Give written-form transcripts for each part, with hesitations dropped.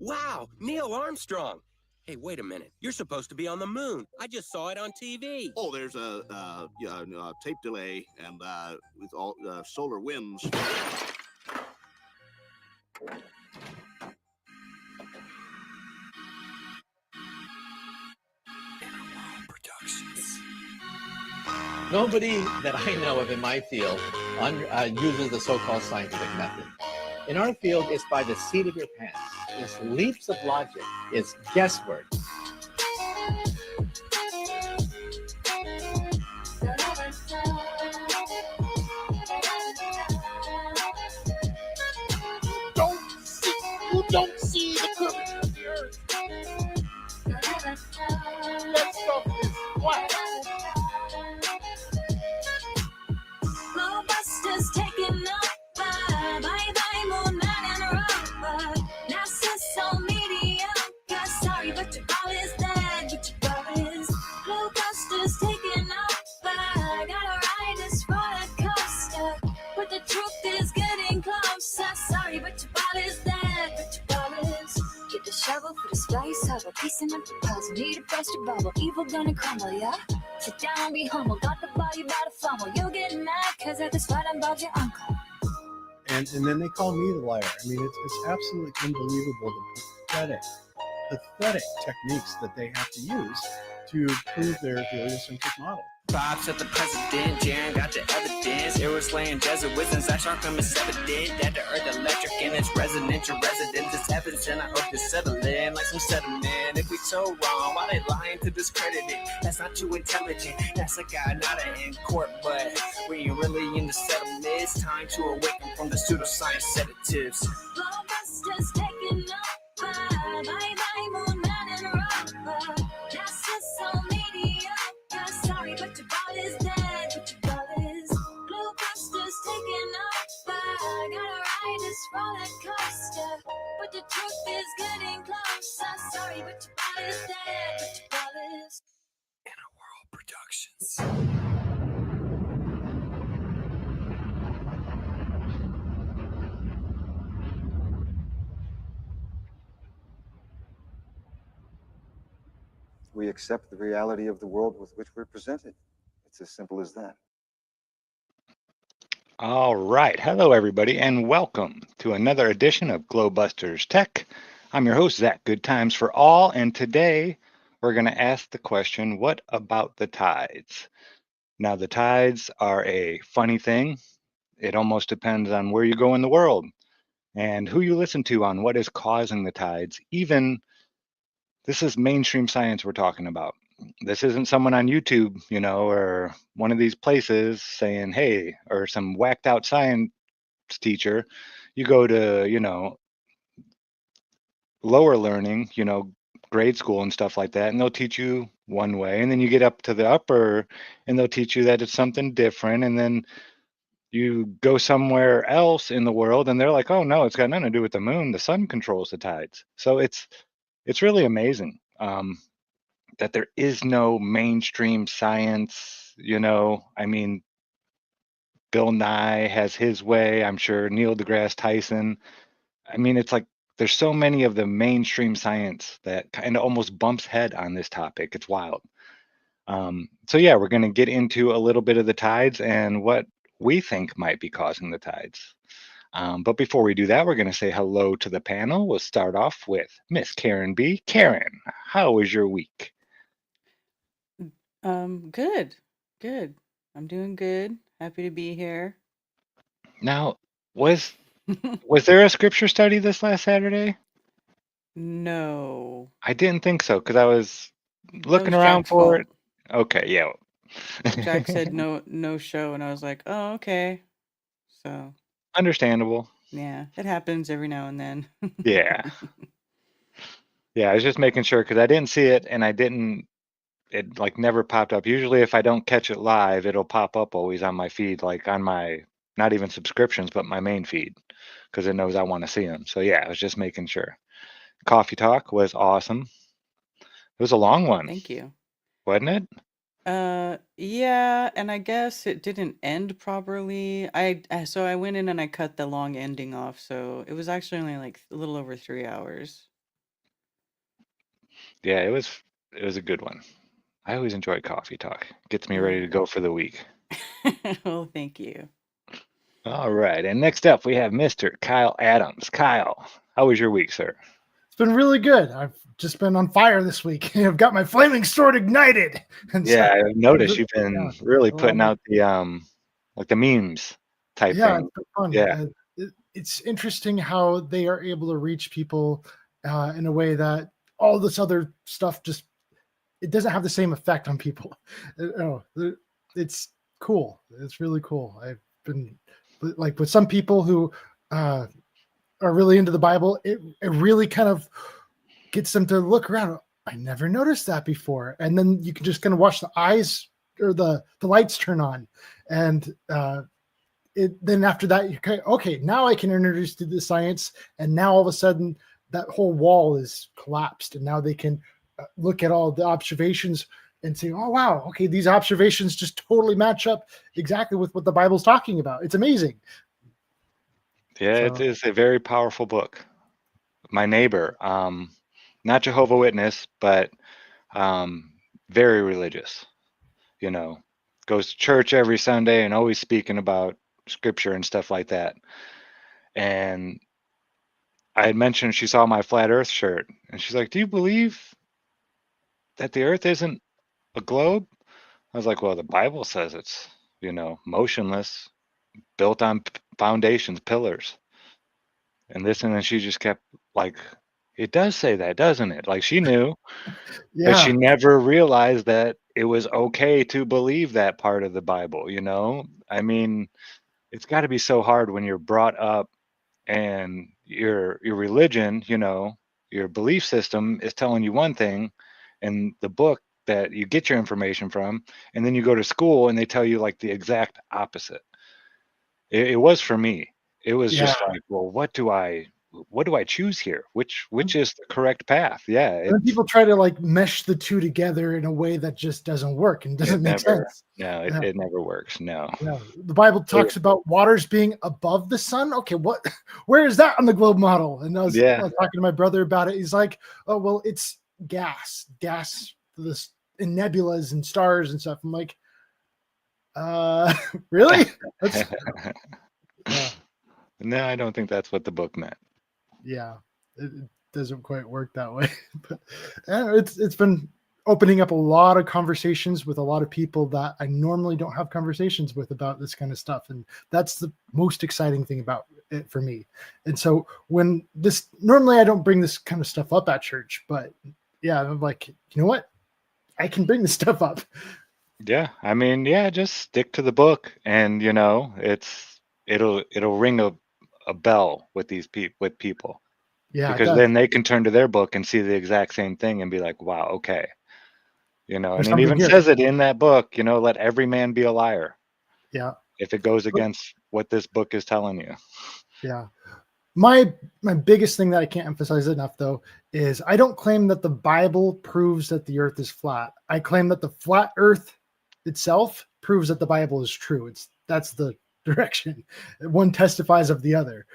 Wow, Neil Armstrong. Hey, wait a minute. You're supposed to be on the moon. I just saw it on TV. Oh, there's a tape delay and with all solar winds. Nobody that I know of in my field uses the so-called scientific method. In our field, it's by the seat of your pants. It's leaps of logic. It's guesswork. Don't see the curvature of the earth. That stuff is flat. GLOBEBUSTERS taking over. Bye-bye, moon man and rover. NASA so mediocre. Sorry, but your ball is dead. But your ball is GLOBEBUSTERs taking over. Gotta ride this roller coaster, but the truth is getting closer. Sorry, but your ball is dead. But your ball is. Get the shovel for the spice hubble. Piecing up the puzzle. Need a burst of bubble. Evil gonna crumble, yeah? Sit down, be humble. Got the body by the fumble. You'll get mad because I just fight about your uncle. And then they call me the liar. I mean, it's absolutely unbelievable the pathetic techniques that they have to use to prove their heliocentric model. Props at the president, Jan got the evidence. Arrows laying desert wisdoms, I shark them is evident. That the earth electric and its residential residence is heavens, and I hope you settle in like some sediment. If we so wrong, why they lying to discredit it? That's not too intelligent. That's a guy not in court, but we ain't really in the settlement. It's time to awaken from the pseudoscience sedatives. GLOBEBUSTERs taking over. Bye-bye, moon man and rover. NASA so mediocre. Sorry, but your ball is dead. But your ball is GLOBEBUSTERs taking over. Gotta ride this roller coaster, but the truth is getting closer. Sorry, but your ball is dead. But your ball is. Productions. We accept the reality of the world with which we're presented. It's as simple as that. All right. Hello, everybody, and welcome to another edition of GLOBEBUSTERS Tech. I'm your host, Zach Good Times for All, and today we're going to ask the question, what about the tides? Now, the tides are a funny thing. It almost depends on where you go in the world and who you listen to on what is causing the tides. Even this is mainstream science we're talking about. This isn't someone on YouTube, or one of these places saying, hey, or some whacked out science teacher. You go to, lower learning, grade school and stuff like that, and they'll teach you one way. And then you get up to the upper and they'll teach you that it's something different. And then you go somewhere else in the world and they're like, oh no, it's got nothing to do with the moon. The sun controls the tides. So it's really amazing that there is no mainstream science. I mean, Bill Nye has his way. I'm sure Neil deGrasse Tyson. I mean, it's like there's so many of the mainstream science that kind of almost bumps head on this topic. It's wild. So yeah, we're going to get into a little bit of the tides and what we think might be causing the tides. But before we do that, we're going to say hello to the panel. We'll start off with Miss Karen B. Karen, how was your week? Good. I'm doing good. Happy to be here. Now, was there a scripture study this last Saturday? No. I didn't think so because I was looking around for it. Okay, yeah. Jack said no show, and I was like, oh, okay. So understandable. Yeah, it happens every now and then. Yeah. Yeah, I was just making sure because I didn't see it and it like never popped up. Usually if I don't catch it live, it'll pop up always on my feed, like on my, not even subscriptions, but my main feed because it knows I want to see them. So yeah, I was just making sure. Coffee Talk was awesome. It was a long one. Thank you. Wasn't it? Yeah, and I guess it didn't end properly. So I went in and I cut the long ending off, so it was actually only like a little over 3 hours. Yeah, it was a good one. I always enjoy coffee talk. Gets me ready to go for the week. Oh, thank you. All right, and next up we have Mr. Kyle Adams. Kyle, how was your week, sir? It's been really good. I've just been on fire this week. I've got my flaming sword ignited. And so, Yeah, I've noticed you've been really putting love out the like the memes type yeah, thing. it's been fun. Yeah. It's interesting how they are able to reach people in a way that all this other stuff just it doesn't have the same effect on people. It's cool. It's really cool. I've been like with some people who are really into the Bible. It really kind of gets them to look around. I never noticed that before, and then you can just kind of watch the eyes or the lights turn on, and then after that, you're kind of, okay, now I can introduce to the science, and now all of a sudden that whole wall is collapsed, and now they can look at all the observations and say, oh, wow, okay, these observations just totally match up exactly with what the Bible's talking about. It's amazing. Yeah, So- it's a very powerful book. My neighbor, not Jehovah's Witness, but very religious, goes to church every Sunday and always speaking about scripture and stuff like that. And I had mentioned she saw my flat earth shirt and she's like, do you believe that the earth isn't a globe? I was like, well, the Bible says it's, motionless, built on foundations, pillars. And then she just kept like, it does say that, doesn't it? Like she knew, but she never realized that it was okay to believe that part of the Bible, I mean, it's got to be so hard when you're brought up and your religion, your belief system is telling you one thing, and the book that you get your information from, and then you go to school and they tell you like the exact opposite. It was for me. It was just like, well, what do I choose here? Which is the correct path? Yeah. And people try to like mesh the two together in a way that just doesn't work and doesn't make sense. No, it never works. No. Yeah. The Bible talks about waters being above the sun. Okay, where is that on the globe model? And I was talking to my brother about it. He's like, oh, well, it's gas and nebulas and stars and stuff. I'm like, really? No, I don't think that's what the book meant. Yeah, it doesn't quite work that way. But it's been opening up a lot of conversations with a lot of people that I normally don't have conversations with about this kind of stuff. And that's the most exciting thing about it for me. And so normally I don't bring this kind of stuff up at church, but yeah, I'm like, you know what? I can bring this stuff up. Yeah. I mean, just stick to the book and it'll ring a bell with with people. Yeah. Because then they can turn to their book and see the exact same thing and be like, wow, okay. And it even says it in that book, let every man be a liar. Yeah. If it goes against what this book is telling you. Yeah. My biggest thing that I can't emphasize enough, though, is I don't claim that the Bible proves that the earth is flat. I claim that the flat earth itself proves that the Bible is true. That's the direction. One testifies of the other.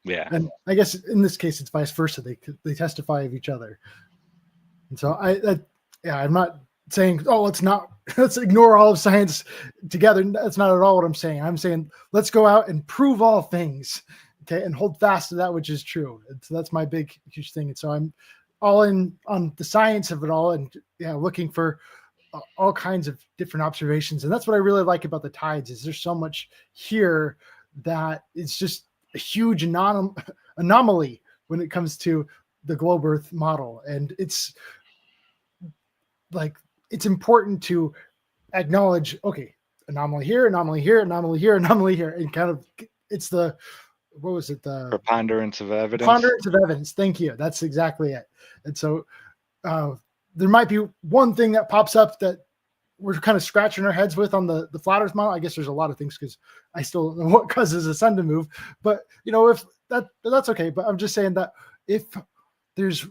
Yeah. And I guess in this case, it's vice versa. They testify of each other. And so I'm not saying, oh, let's ignore all of science together. That's not at all what I'm saying. I'm saying, let's go out and prove all things. Okay, and hold fast to that which is true. And so that's my big, huge thing. And so I'm all in on the science of it all, and looking for all kinds of different observations. And that's what I really like about the tides is there's so much here that it's just a huge anomaly when it comes to the globe Earth model. And it's like it's important to acknowledge, okay, anomaly here, anomaly here, anomaly here, anomaly here, and kind of it's the what was it? The preponderance of evidence. Preponderance of evidence. Thank you. That's exactly it. And so there might be one thing that pops up that we're kind of scratching our heads with on the flat Earth model. I guess there's a lot of things because I still don't know what causes the sun to move. But if that's okay. But I'm just saying that if there's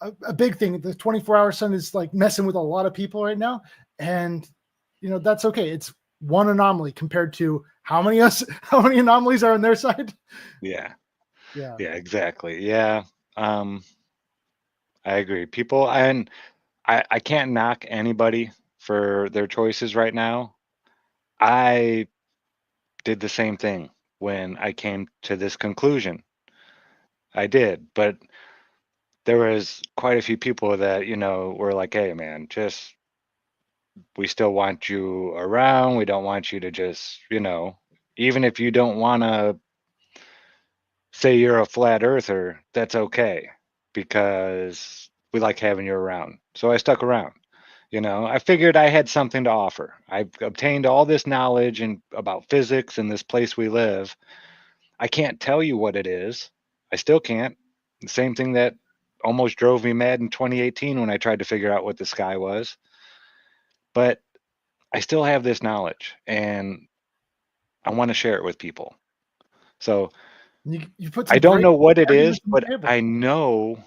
a big thing, the 24-hour sun is like messing with a lot of people right now, and that's okay. It's one anomaly compared to how many anomalies are on their side. Yeah, exactly. Yeah. I agree. People, and I can't knock anybody for their choices right now. I did the same thing when I came to this conclusion. I did, but there was quite a few people that, were like, hey, man, we still want you around. We don't want you to just, even if you don't want to say you're a flat earther, that's okay because we like having you around. So I stuck around. I figured I had something to offer. I've obtained all this knowledge about physics and this place we live. I can't tell you what it is. I still can't. The same thing that almost drove me mad in 2018 when I tried to figure out what the sky was. But I still have this knowledge and I want to share it with people. So You put I some don't great know what it is, arguments on the but table. I know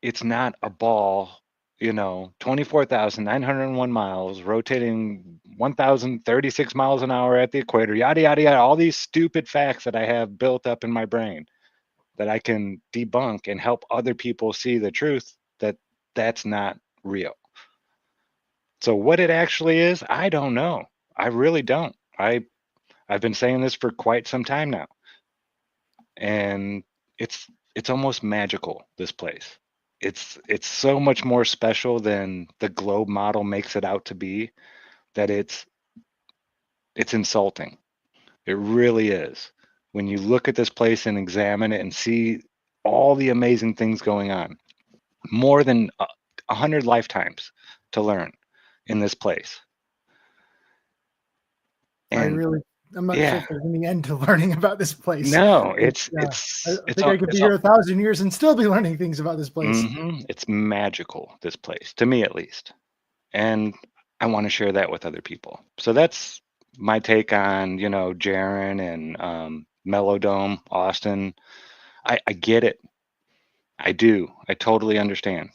it's not a ball, 24,901 miles, rotating 1,036 miles an hour at the equator, yada, yada, yada, all these stupid facts that I have built up in my brain that I can debunk and help other people see the truth that that's not real. So what it actually is, I don't know. I really don't. I've been saying this for quite some time now. And it's almost magical, this place. It's so much more special than the globe model makes it out to be that it's insulting. It really is. When you look at this place and examine it and see all the amazing things going on, more than 100 lifetimes to learn in this place. And I'm not sure yeah, if there's any end to learning about this place. no, I think I could be here 1,000 years and still be learning things about this place. It's magical, this place, to me at least. And I want to share that with other people. So that's my take on, Jaron and Mellowdome, Austin. I get it. I do. I totally understand.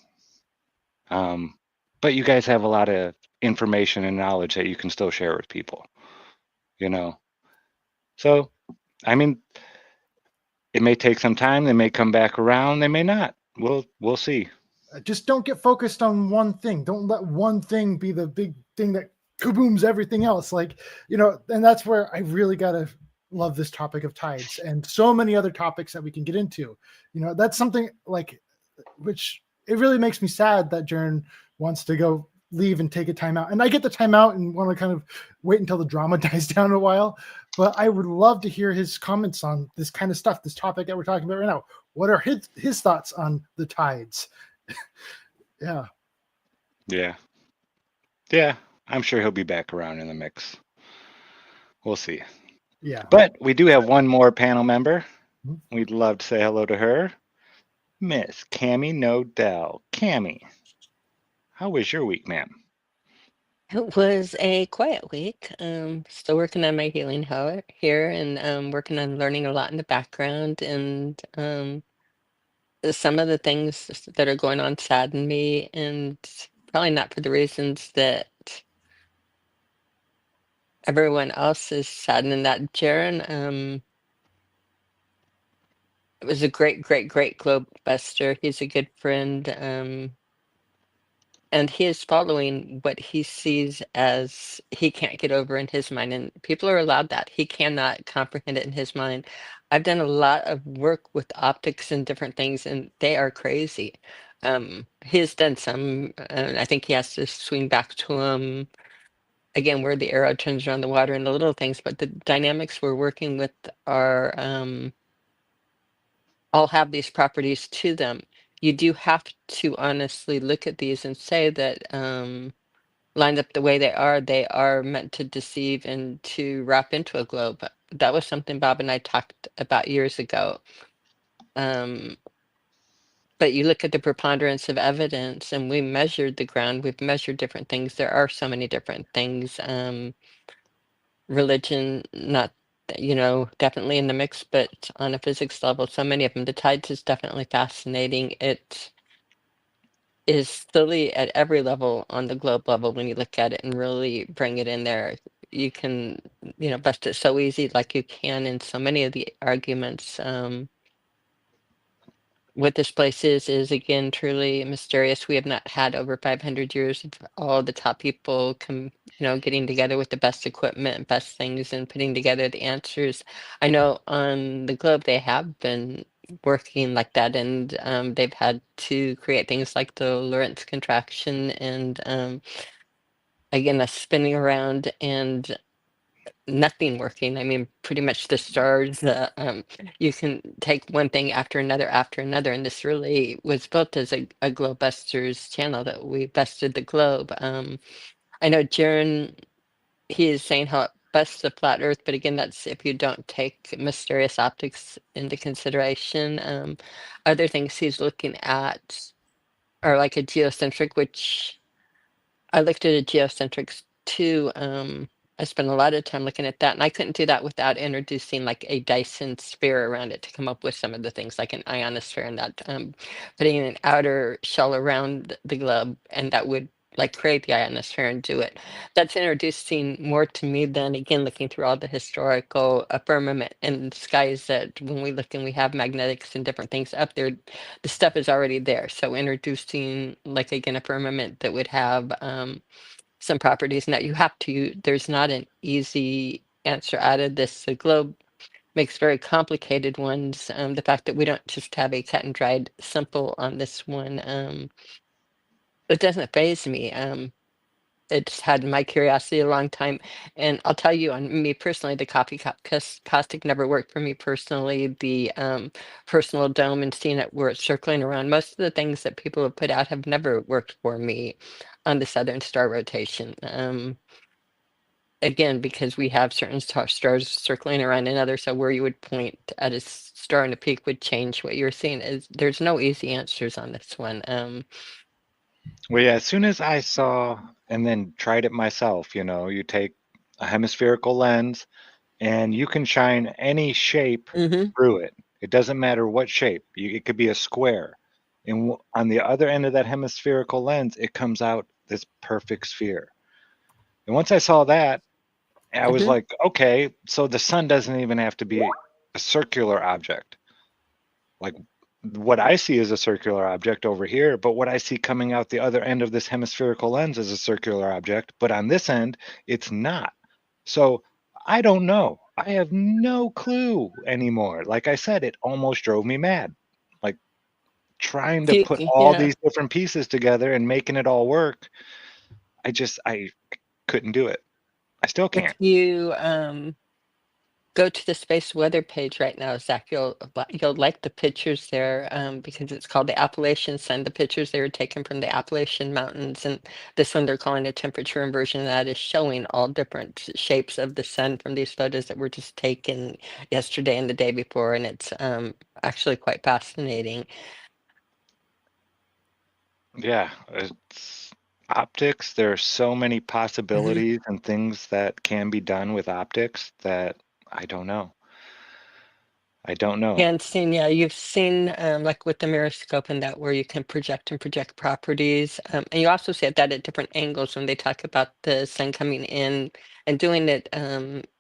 But you guys have a lot of information and knowledge that you can still share with people, So, I mean, it may take some time. They may come back around. They may not. We'll see. Just don't get focused on one thing. Don't let one thing be the big thing that kabooms everything else. And that's where I really gotta love this topic of tides and so many other topics that we can get into. That's something which it really makes me sad that Jaron wants to go leave and take a timeout. And I get the timeout and want to kind of wait until the drama dies down a while. But I would love to hear his comments on this kind of stuff, this topic that we're talking about right now. What are his thoughts on the tides? Yeah. I'm sure he'll be back around in the mix. We'll see. Yeah. But we do have one more panel member. We'd love to say hello to her, Miss Cammie Nodell. Cammie, how was your week, ma'am? It was a quiet week. Still working on my healing here and working on learning a lot in the background. And some of the things that are going on sadden me, and probably not for the reasons that everyone else is saddened. And that Jaron was a great globebuster. He's a good friend. And he is following what he sees as he can't get over in his mind. And people are allowed that. He cannot comprehend it in his mind. I've done a lot of work with optics and different things, and they are crazy. He has done some, and I think he has to swing back to him again where the arrow turns around the water and the little things, but the dynamics we're working with are all have these properties to them. You do have to honestly look at these and say that lined up the way they are meant to deceive and to wrap into a globe. That was something Bob and I talked about years ago. But you look at the preponderance of evidence, and we measured the ground, we've measured different things. There are so many different things. Religion, not, definitely in the mix, but on a physics level, so many of them. The tides is definitely fascinating. It is silly at every level on the globe level when you look at it and really bring it in there. You can, bust it so easy like you can in so many of the arguments. what this place is again truly mysterious. We have not had over 500 years of all the top people getting together with the best equipment, best things, and putting together the answers. I know on the globe they have been working like that, and they've had to create things like the Lorentz contraction, and again, the spinning around and nothing working. I mean, pretty much the stars, you can take one thing after another, and this really was built as a GLOBEBUSTERS channel that we busted the globe. I know Jaron, he is saying how it busts the flat earth, but again, that's if you don't take mysterious optics into consideration. Other things he's looking at are like a geocentric, which I looked at a geocentrics too. I spent a lot of time looking at that, and I couldn't do that without introducing like a Dyson sphere around it to come up with some of the things like an ionosphere, and that putting an outer shell around the globe, and that would like create the ionosphere and do it. That's introducing more to me than again looking through all the historical firmament and skies that when we look and we have magnetics and different things up there, the stuff is already there. So introducing like again a firmament that would have some properties, and that you have to, there's not an easy answer out of this. The globe makes very complicated ones. The fact that we don't just have a cut and dried simple on this one, it doesn't faze me. It's had my curiosity a long time, and I'll tell you, on me personally, the coffee cup caustic never worked for me personally. The personal dome and seeing it where it's circling around, most of the things that people have put out have never worked for me on the southern star rotation. Again, because we have certain stars circling around another, so where you would point at a star and a peak would change what you're seeing. There's no easy answers on this one. Well, yeah, as soon as I saw and then tried it myself, you take a hemispherical lens and you can shine any shape through it. It doesn't matter what shape. It could be a square. And on the other end of that hemispherical lens, it comes out this perfect sphere. And once I saw that, I was like, okay, so the sun doesn't even have to be a circular object. Like what I see is a circular object over here, but what I see coming out the other end of this hemispherical lens is a circular object, but on this end, it's not. So I don't know. I have no clue anymore. Like I said, it almost drove me mad. Like trying to put all these different pieces together and making it all work. I couldn't do it. I still can't. If you go to the space weather page right now, Zach, you'll like the pictures there because it's called the Appalachian Sun. The pictures they were taken from the Appalachian Mountains, and this one they're calling a temperature inversion. That is showing all different shapes of the sun from these photos that were just taken yesterday and the day before, and it's actually quite fascinating. Yeah, it's optics. There are so many possibilities and things that can be done with optics that I don't know. And seen, you've seen like with the miroscope and that where you can project and project properties. And you also see that at different angles when they talk about the sun coming in and doing it.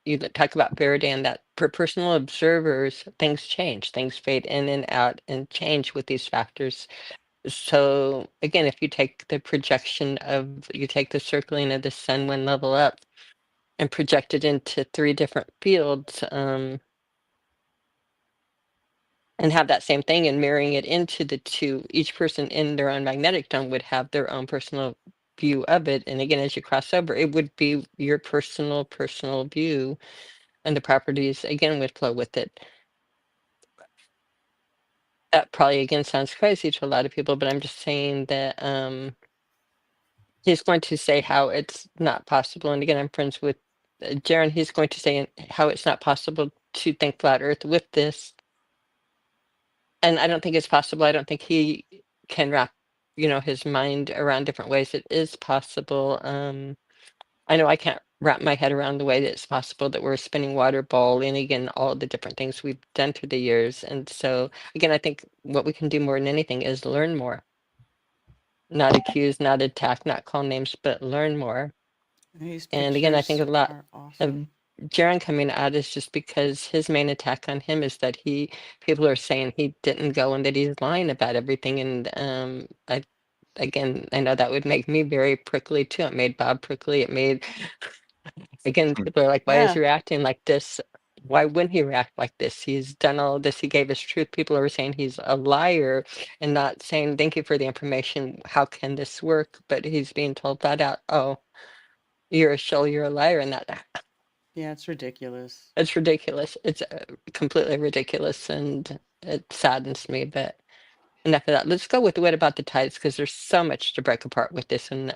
You talk about Faraday and that for personal observers, things change, things fade in and out and change with these factors. So again, if you take the projection you take the circling of the sun one level up and project it into 3 different fields, and have that same thing and mirroring it into the 2, each person in their own magnetic dome would have their own personal view of it. And again, as you cross over, it would be your personal view, and the properties again would flow with it. That probably again sounds crazy to a lot of people, but I'm just saying that he's going to say how it's not possible. And again, I'm friends with Jaron. He's going to say how it's not possible to think flat Earth with this. And I don't think it's possible. I don't think he can wrap, his mind around different ways it is possible. I know I can't wrap my head around the way that it's possible that we're a spinning water ball, and again, all the different things we've done through the years. And so, again, I think what we can do more than anything is learn more. Not accuse, not attack, not call names, but learn more. These And again, I think a pictures lot are of awesome. Jaron coming out is just because his main attack on him is that people are saying he didn't go and that he's lying about everything. And I know that would make me very prickly too. It made Bob prickly. It made, again, people are like, why is Yeah. he reacting like this? Why wouldn't he react like this? He's done all this. He gave us truth. People are saying he's a liar and not saying, thank you for the information. How can this work? But he's being told flat out, oh, you're a shill, you're a liar. And Yeah, it's ridiculous. it's ridiculous. It's completely ridiculous. And it saddens me. But enough of that. Let's go with what about the tides? Because there's so much to break apart with this. And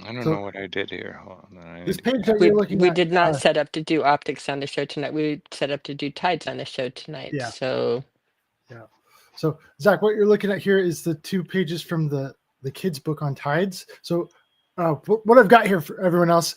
I don't So- know what I did here. Hold on, I This need to page get that you're looking we at, did not set up to do optics on the show tonight. We set up to do tides on the show tonight. Yeah. So So Zach, what you're looking at here is the 2 pages from the kids book on tides. So what I've got here for everyone else,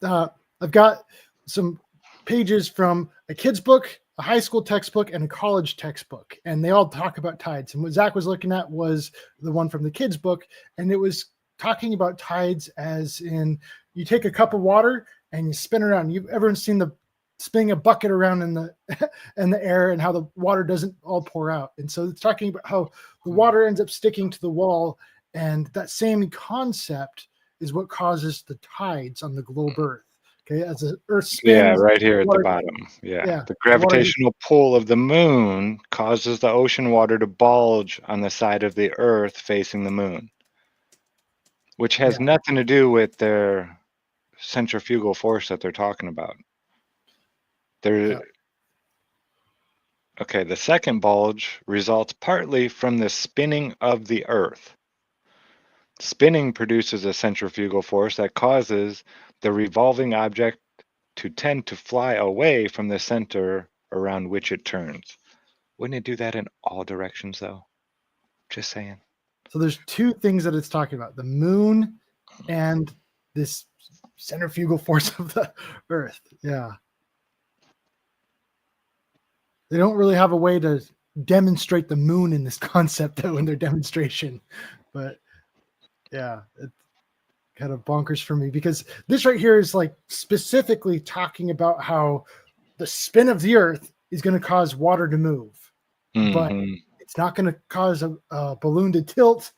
I've got some pages from a kid's book, a high school textbook, and a college textbook, and they all talk about tides. And what Zach was looking at was the one from the kids book, and it was talking about tides as in you take a cup of water and you spin around. Everyone's seen the spinning a bucket around in the in the air and how the water doesn't all pour out. And so it's talking about how the water ends up sticking to the wall, and that same concept is what causes the tides on the globe Earth. Okay, as the Earth spins. Yeah, right here at the water- bottom. Yeah. yeah, The gravitational pull of the moon causes the ocean water to bulge on the side of the Earth facing the moon, which has Yeah. nothing to do with their centrifugal force that they're talking about. Yeah. Okay, the second bulge results partly from the spinning of the Earth. Spinning produces a centrifugal force that causes the revolving object to tend to fly away from the center around which it turns. Wouldn't it do that in all directions, though? Just saying. So there's 2 things that it's talking about: the moon and this centrifugal force of the Earth. Yeah. They don't really have a way to demonstrate the moon in this concept, though, in their demonstration. But yeah, it's kind of bonkers for me because this right here is like specifically talking about how the spin of the Earth is going to cause water to move, but Mhm. it's not going to cause a balloon to tilt.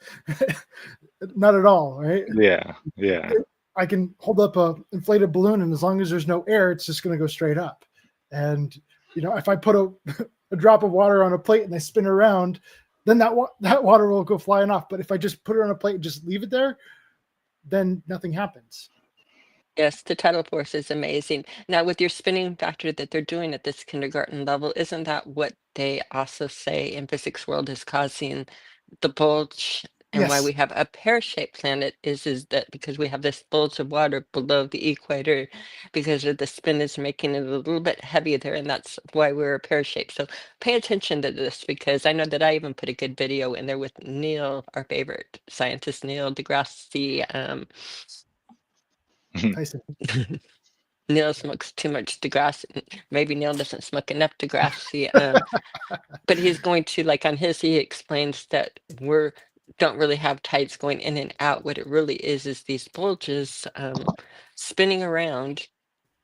Not at all, right? Yeah, yeah. I can hold up a inflated balloon, and as long as there's no air, it's just going to go straight up. And if I put a drop of water on a plate and I spin around, then that water will go flying off. But if I just put it on a plate and just leave it there, then nothing happens. yes, the tidal force is amazing. Now, with your spinning factor that they're doing at this kindergarten level, isn't that what they also say in physics world is causing the bulge? And why Yes. we have a pear-shaped planet is that because we have this bulge of water below the equator, because of the spin is making it a little bit heavier there, and that's why we're pear-shaped. So pay attention to this, because I know that I even put a good video in there with Neil, our favorite scientist, Neil deGrasse. Tyson. Neil smokes too much deGrasse. Maybe Neil doesn't smoke enough deGrasse. But he's going to, like on his, he explains that don't really have tides going in and out. What it really is these bulges spinning around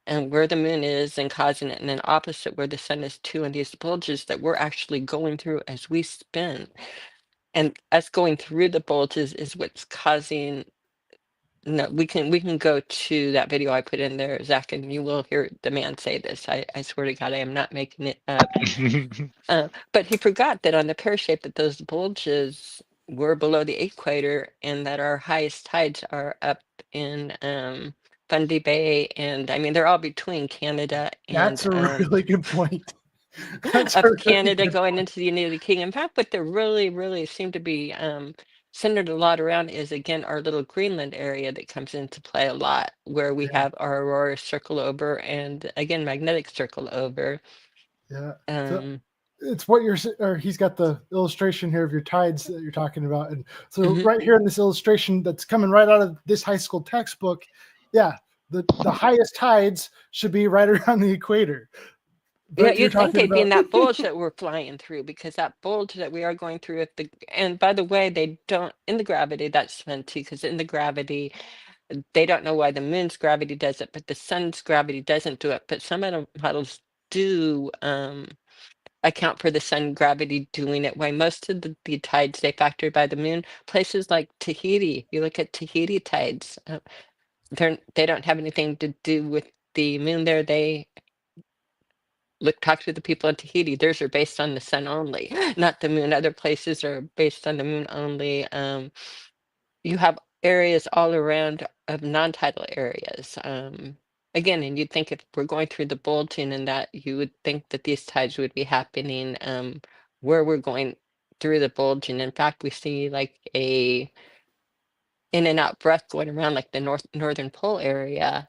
and where the moon is and causing it, and then opposite where the sun is too, and these bulges that we're actually going through as we spin. And us going through the bulges is what's causing. No, we can go to that video I put in there, Zach, and you will hear the man say this. I swear to God, I am not making it up. But he forgot that on the pear shape that those bulges were below the equator, and that our highest tides are up in Fundy Bay, and I mean they're all between Canada and That's a really good point. That's of a really Canada good going into the United Kingdom. In fact, what they really seem to be centered a lot around is, again, our little Greenland area that comes into play a lot, where we Yeah. have our aurora circle over and, again, magnetic circle over. Yeah. Um, It's what he's got the illustration here of your tides that you're talking about. And so Mhm. right here in this illustration that's coming right out of this high school textbook, yeah, the highest tides should be right around the equator. Yeah, But you're you'd think talking they'd be in about that bulge that we're flying through, because that bulge that we are going through, and by the way, they don't, in the gravity, that's meant to, because in the gravity, they don't know why the moon's gravity does it, but the sun's gravity doesn't do it. But some of the models do account for the sun gravity doing it. Why most of the tides they factor by the moon. Places like Tahiti, you look at Tahiti tides, they don't have anything to do with the moon there. They talk to the people in Tahiti. Theirs are based on the sun only, not the moon. Other places are based on the moon only. You have areas all around of non-tidal areas. Again, and you'd think if we're going through the bulging and that, you would think that these tides would be happening where we're going through the bulging. In fact, we see like a in and out breath going around like the northern pole area.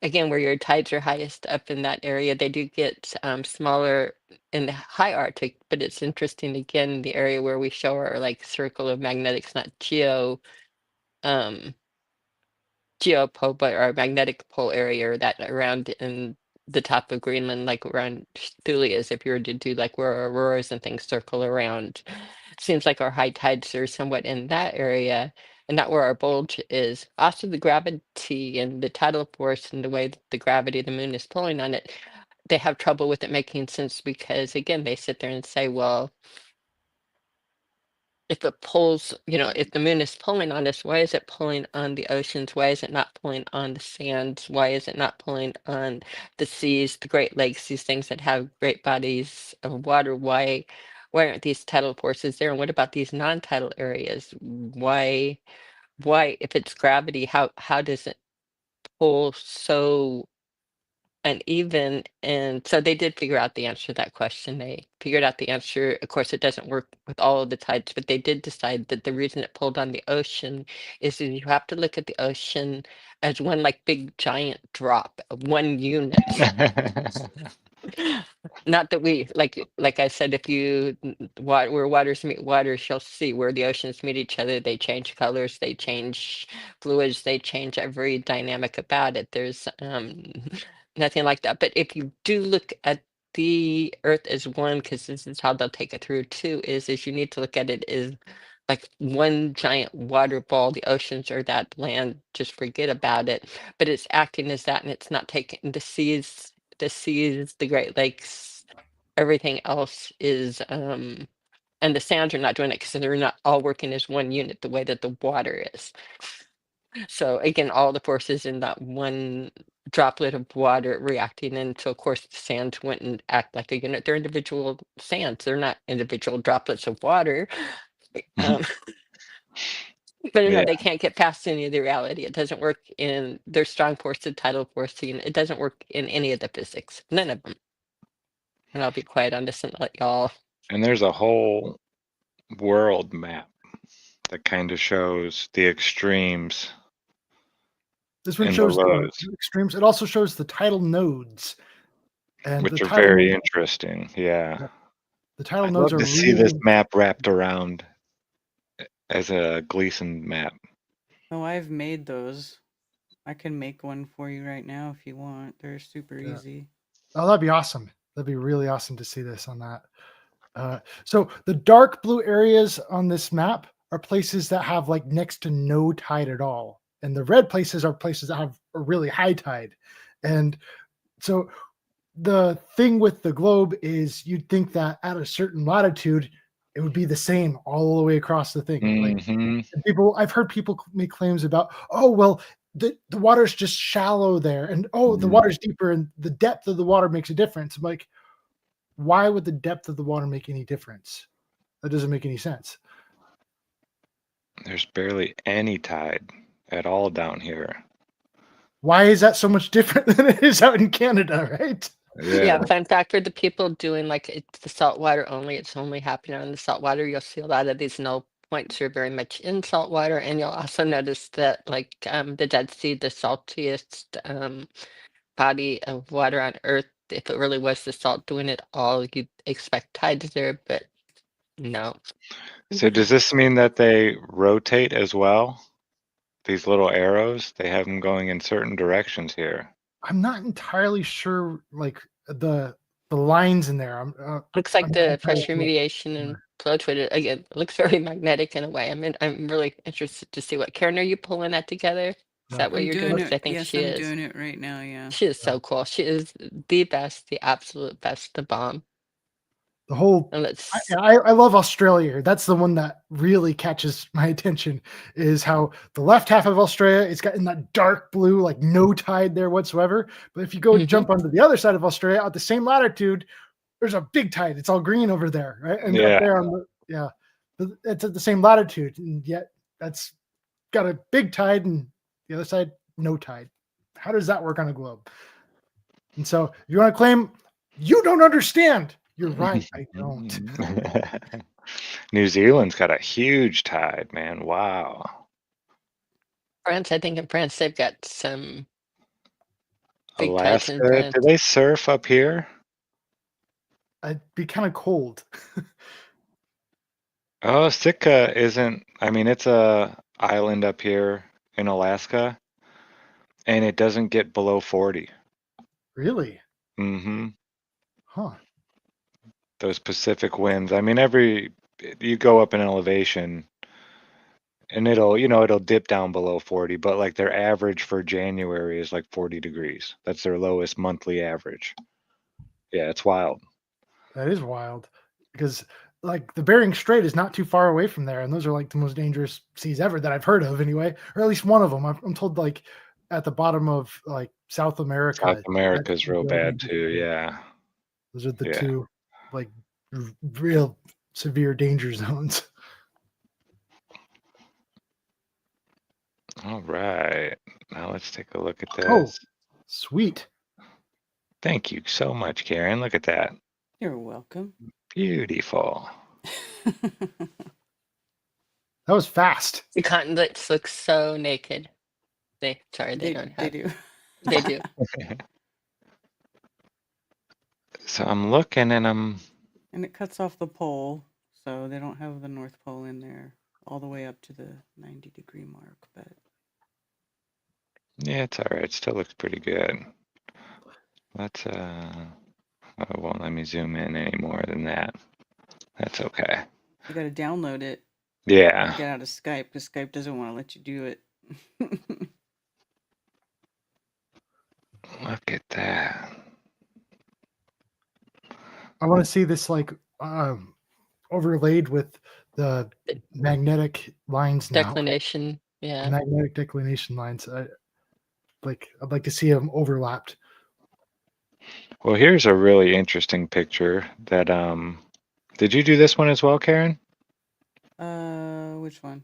Again, where your tides are highest up in that area, they do get smaller in the high Arctic, but it's interesting again, the area where we show our like circle of magnetics, not geopole, but our magnetic pole area, or that around in the top of Greenland, like around Thulias, if you were to do like where auroras and things circle around. Seems like our high tides are somewhat in that area and not where our bulge is. Also, the gravity and the tidal force and the way that the gravity of the moon is pulling on it, they have trouble with it making sense because, again, they sit there and say, well, if it pulls, if the moon is pulling on us, why is it pulling on the oceans? Why is it not pulling on the sands? Why is it not pulling on the seas, the Great Lakes, these things that have great bodies of water? Why aren't these tidal forces there? And what about these non-tidal areas? Why, if it's gravity, how does it pull so uneven? And so they did figure out the answer to that question. They figured out the answer. Of course, it doesn't work with all of the tides, but they did decide that the reason it pulled on the ocean is that you have to look at the ocean as one like big giant drop, one unit. Not that we like I said, if you where waters meet waters, you'll see where the oceans meet each other, they change colors, they change fluids, they change every dynamic about it. There's nothing like that. But if you do look at the earth as one, because this is how they'll take it through too, is you need to look at it as like one giant water ball. The oceans are that, land, just forget about it. But it's acting as that, and it's not taking the seas, the Great Lakes, everything else is and the sands are not doing it because they're not all working as one unit the way that the water is. So again, all the forces in that one droplet of water reacting, and so of course the sands wouldn't act like a unit. They're individual sands, they're not individual droplets of water. But no, they can't get past any of the reality. It doesn't work in their strong force, the tidal force. It doesn't work in any of the physics, none of them. And I'll be quiet on this and let y'all. And there's a whole world map that kind of shows the extremes. This one shows the extremes. It also shows the tidal nodes, and which are very interesting. Yeah. The tidal nodes are to see this map wrapped around as a Gleason map. Oh, I've made those. I can make one for you right now if you want. They're super easy. Oh, that'd be awesome. That'd be really awesome to see this on that. So the dark blue areas on this map are places that have like next to no tide at all. And the red places are places that have a really high tide. And so the thing with the globe is you'd think that at a certain latitude, it would be the same all the way across the thing. Mm-hmm. Like I've heard people make claims about, oh, well, the water's just shallow there. And the water's deeper and the depth of the water makes a difference. I'm like, why would the depth of the water make any difference? That doesn't make any sense. There's barely any tide at all down here. Why is that so much different than it is out in Canada, right? Yeah, fun fact for the people doing like it's the saltwater only, it's only happening on the saltwater. You'll see a lot of these null points are very much in saltwater, and you'll also notice that like the Dead Sea, the saltiest body of water on Earth, if it really was the salt doing it all, you'd expect tides there, but no. So does this mean that they rotate as well? These little arrows, they have them going in certain directions here. I'm not entirely sure, like the lines in there. Looks like the pressure mediation and fluctuated. Again, it looks very magnetic in a way. I'm really interested to see what. Karen, are you pulling that together? Is Yeah. that what I'm you're doing? doing 'Cause it. I think Yes, she I'm is. doing it right now. Yeah. She is so cool. She is the best, the absolute best, the bomb. The whole And let's I love Australia. That's the one that really catches my attention. Is how the left half of Australia it's got in that dark blue, like no tide there whatsoever. But if you go jump onto the other side of Australia at the same latitude, there's a big tide. It's all green over there, right? And up there on the it's at the same latitude, and yet that's got a big tide, and the other side no tide. How does that work on a globe? And so, if you want to claim you don't understand, you're right. I don't. New Zealand's got a huge tide, man. Wow. France, I think in France they've got some big tides in Alaska, France. do they surf up here? It'd be kind of cold. Oh, Sitka isn't, I mean, it's a island up here in Alaska, and it doesn't get below 40. Really? Mm-hmm. Huh. Those Pacific winds. I mean, you go up in elevation and it'll dip down below 40, but like their average for January is like 40 degrees. That's their lowest monthly average. Yeah, it's wild. That is wild because like the Bering Strait is not too far away from there, and those are like the most dangerous seas ever that I've heard of, anyway, or at least one of them. I'm told like at the bottom of like South America. South America's real bad too. Yeah. Those are the two like real severe danger zones. All right. Now let's take a look at this. Oh, sweet. Thank you so much, Karen. Look at that. You're welcome. Beautiful. That was fast. The continents look so naked. They don't have. They do. They do. So I'm looking and And it cuts off the pole, so they don't have the North Pole in there all the way up to the 90-degree mark. But yeah, it's all right. It still looks pretty good. Let's it won't let me zoom in any more than that. That's okay. you got to download it. Yeah. Get out of Skype because Skype doesn't want to let you do it. Look at that. I want to see this like overlaid with the magnetic lines now. Declination. Yeah. Magnetic declination lines. I'd like to see them overlapped. Well, here's a really interesting picture that did you do this one as well, Karen? Which one?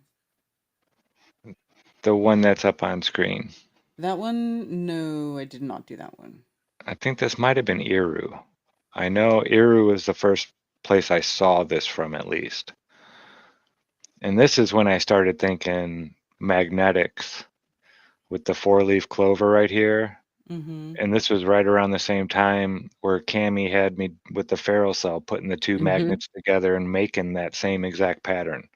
The one that's up on screen. That one? No, I did not do that one. I think this might have been Iru. I know Iru was the first place I saw this from, at least. And this is when I started thinking magnetics with the 4-leaf clover right here. Mm-hmm. And this was right around the same time where Cammie had me with the ferrule cell, putting the two magnets together and making that same exact pattern.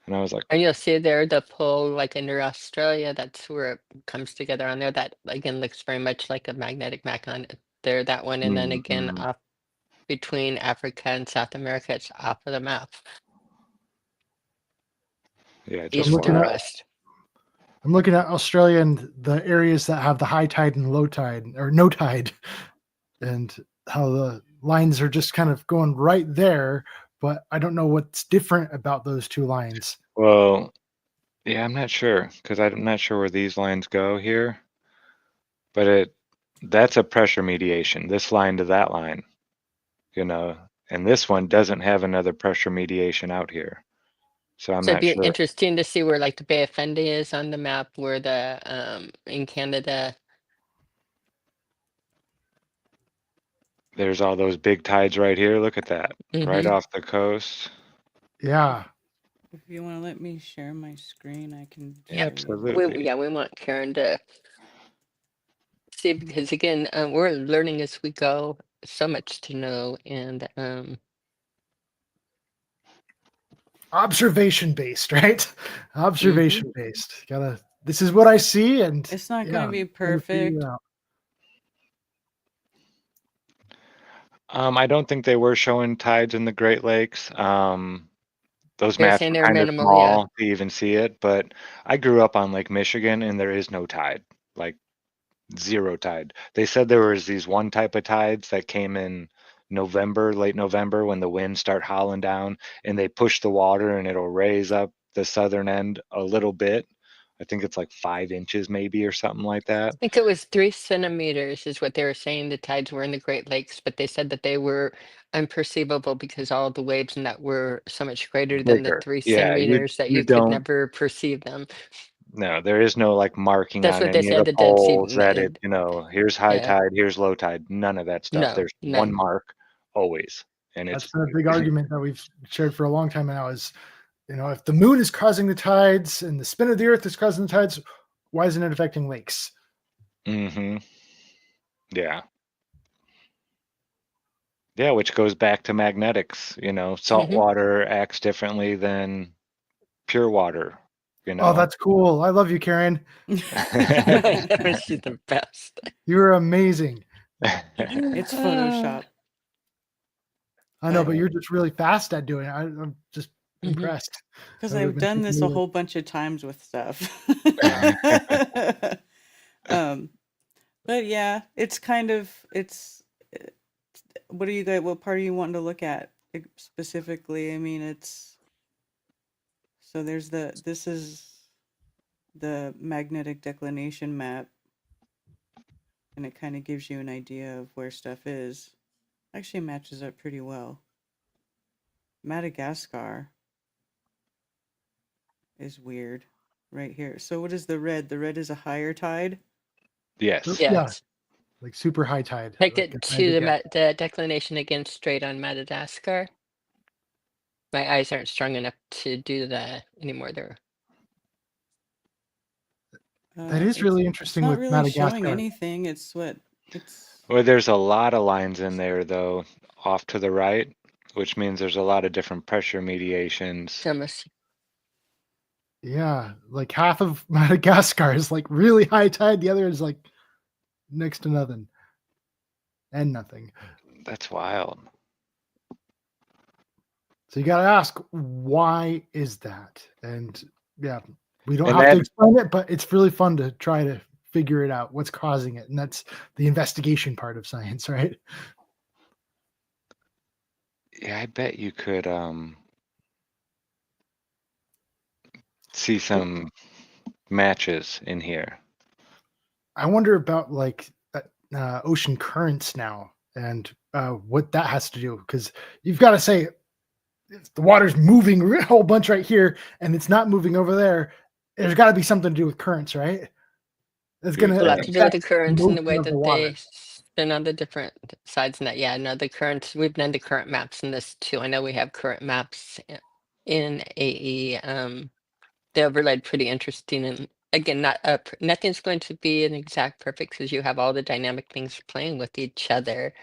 And I was like, And you'll see there the pole, like under Australia, that's where it comes together on there. That again looks very much like a magnetic map on there, that one. And then again, off between Africa and South America, it's off of the map. yeah, East just to wild. west. I'm looking at Australia and the areas that have the high tide and low tide or no tide, and how the lines are just kind of going right there. But I don't know what's different about those two lines. Well, yeah, I'm not sure because I'm not sure where these lines go here. But that's a pressure mediation, this line to that line, and this one doesn't have another pressure mediation out here. So I'm So not it'd be sure. interesting to see where like the Bay of Fundy is on the map, where the in Canada. There's all those big tides right here. Look at that. Right off the coast. Yeah. If you want to let me share my screen, I can. Absolutely. We want Karen to see, because again, we're learning as we go. So much to know, and observation based, right? Observation based. This is what I see, and it's not going to be perfect. I don't think they were showing tides in the Great Lakes. Those They were maps saying were they were kind of minimal, yeah. small to even see it, but I grew up on Lake Michigan and there is no tide, like zero tide. They said there was these one type of tides that came in November, late November, when the winds start howling down and they push the water and it'll raise up the southern end a little bit. I think it's like 5 inches maybe or something like that. I think it was 3 centimeters is what they were saying the tides were in the Great Lakes, but they said that they were unperceivable because all the waves in that were so much greater than the Bigger. three Yeah, centimeters that you you could don't. never perceive them. No, there is no like marking That's on what they any of said, the the Dead Sea. poles that it, here's high Yeah, tide, here's low tide, none of that stuff. no, There's one none. mark always. And That's it's been a big argument that we've shared for a long time now is, if the moon is causing the tides and the spin of the earth is causing the tides, why isn't it affecting lakes? mm-hmm. Yeah. Yeah, which goes back to magnetics, salt Mhm. water acts differently than pure water, Oh, that's cool. I love you, Karen. She's the best. You're amazing. It's Photoshop. I know, But- but you're just really fast at doing it. I'm just Mhm. impressed. Because I've I've been done this a thinking whole bunch of times with stuff. But yeah, it's kind of what are you guys? What part are you wanting to look at specifically? I mean, so there's this is the magnetic declination map, and it kind of gives you an idea of where stuff is. Actually, matches up pretty well. Madagascar is weird right here. So what is the red? The red is a higher tide. Yes. Yeah, Yes. like super high tide. Take like it to the declination again straight on Madagascar. My eyes aren't strong enough to do that anymore there. That is really interesting It's not with really Madagascar. showing anything. It's Well, there's a lot of lines in there though, off to the right, which means there's a lot of different pressure mediations. Yeah, like half of Madagascar is like really high tide. The other is like next to nothing and nothing. That's wild. So you got to ask, why is that? And yeah, we don't And have to that- explain it, but it's really fun to try to figure it out, what's causing it. And that's the investigation part of science, right? Yeah, I bet you could see some matches in here. I wonder about like ocean currents now and what that has to do, because you've got to say if the water's moving a whole bunch right here and it's not moving over there, there's got to be something to do with currents, right? It's going A lot to do with the currents and the way motion of the that water. they spin on the different sides. And that, yeah, no, the currents, we've done the current maps in this too. I know we have current maps in AE. They overlaid pretty interesting. And again, nothing's going to be an exact perfect because you have all the dynamic things playing with each other.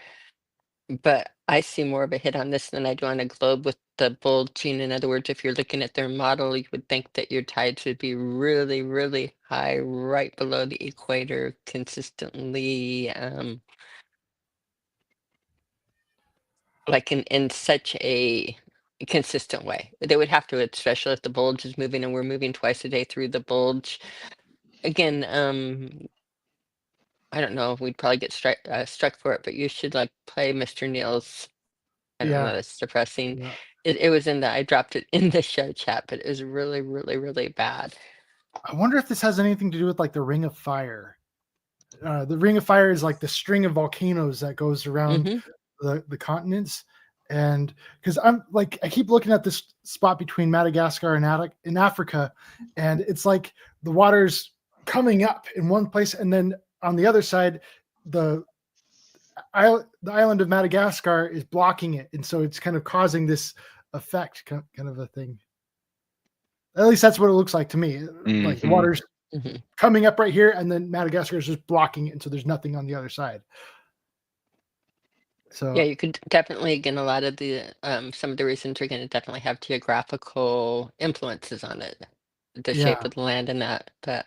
But I see more of a hit on this than I do on a globe with the bulging. In other words, if you're looking at their model, you would think that your tides would be really, really high right below the equator consistently, like in such a consistent way. They would have to, especially if the bulge is moving and we're moving twice a day through the bulge. Again, I don't know if we'd probably get struck for it, but you should like play Mr. Neal's. I don't know, it's depressing. Yeah. It was I dropped it in the show chat, but it was really, really, really bad. I wonder if this has anything to do with like the Ring of Fire. The Ring of Fire is like the string of volcanoes that goes around the continents. And because I keep looking at this spot between Madagascar and in Africa, and it's like the water's coming up in one place, and then on the other side, the island of Madagascar is blocking it, and so it's kind of causing this effect, kind of a thing. At least that's what it looks like to me. Like the water's coming up right here, and then Madagascar is just blocking it, and so there's nothing on the other side. So yeah, you could definitely, again, a lot of the some of the reasons are going to definitely have geographical influences on it, the shape of the land and that. But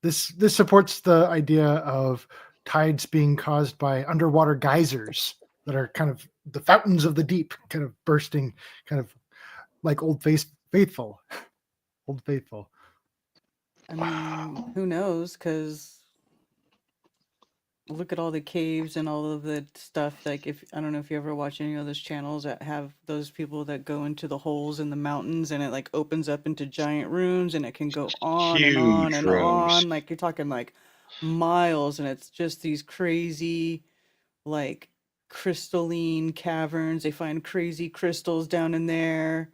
this supports the idea of tides being caused by underwater geysers. that are kind of the fountains of the deep, kind of bursting, kind of like Old Faithful. Old Faithful. I mean, who knows? Because look at all the caves and all of the stuff. Like, if I don't know if you ever watch any of those channels that have those people that go into the holes in the mountains and it like opens up into giant rooms and it can go on and on Huge and rooms. on. Like, you're talking like miles, and it's just these crazy, like, crystalline caverns. They find crazy crystals down in there.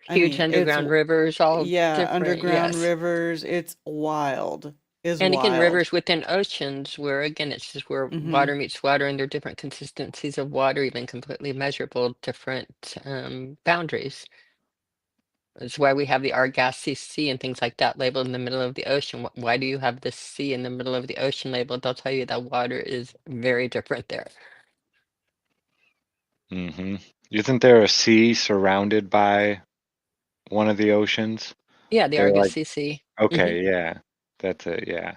I Huge mean, underground rivers, all yeah, different. underground Yes. rivers. It's wild. Is And again, wild. rivers within oceans, where again, it's just where Mm-hmm. water meets water, and there are different consistencies of water, even completely measurable, different boundaries. That's why we have the Argosy Sea and things like that labeled in the middle of the ocean. Why do you have the sea in the middle of the ocean labeled? They'll tell you that water is very different there. Mm-hmm. Isn't there a sea surrounded by one of the oceans? Yeah, the They're like, Argosy Sea. okay, yeah, that's it, yeah.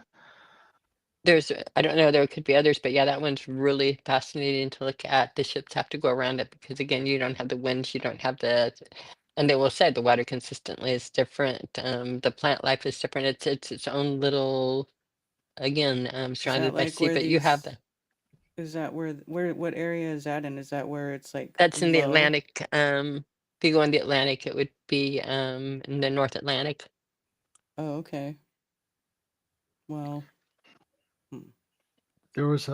There's, I don't know, there could be others, but yeah, that one's really fascinating to look at. The ships have to go around it because again, you don't have the winds, you don't have the, and they will say the water consistently is different. The plant life is different. It's its own little, again, Is that surrounded by like sea, where but you have these? the, Is that what area is that in? Is that where it's like that's in the low? Atlantic. If you go in the Atlantic, it would be in the North Atlantic. Oh, okay. Well, There was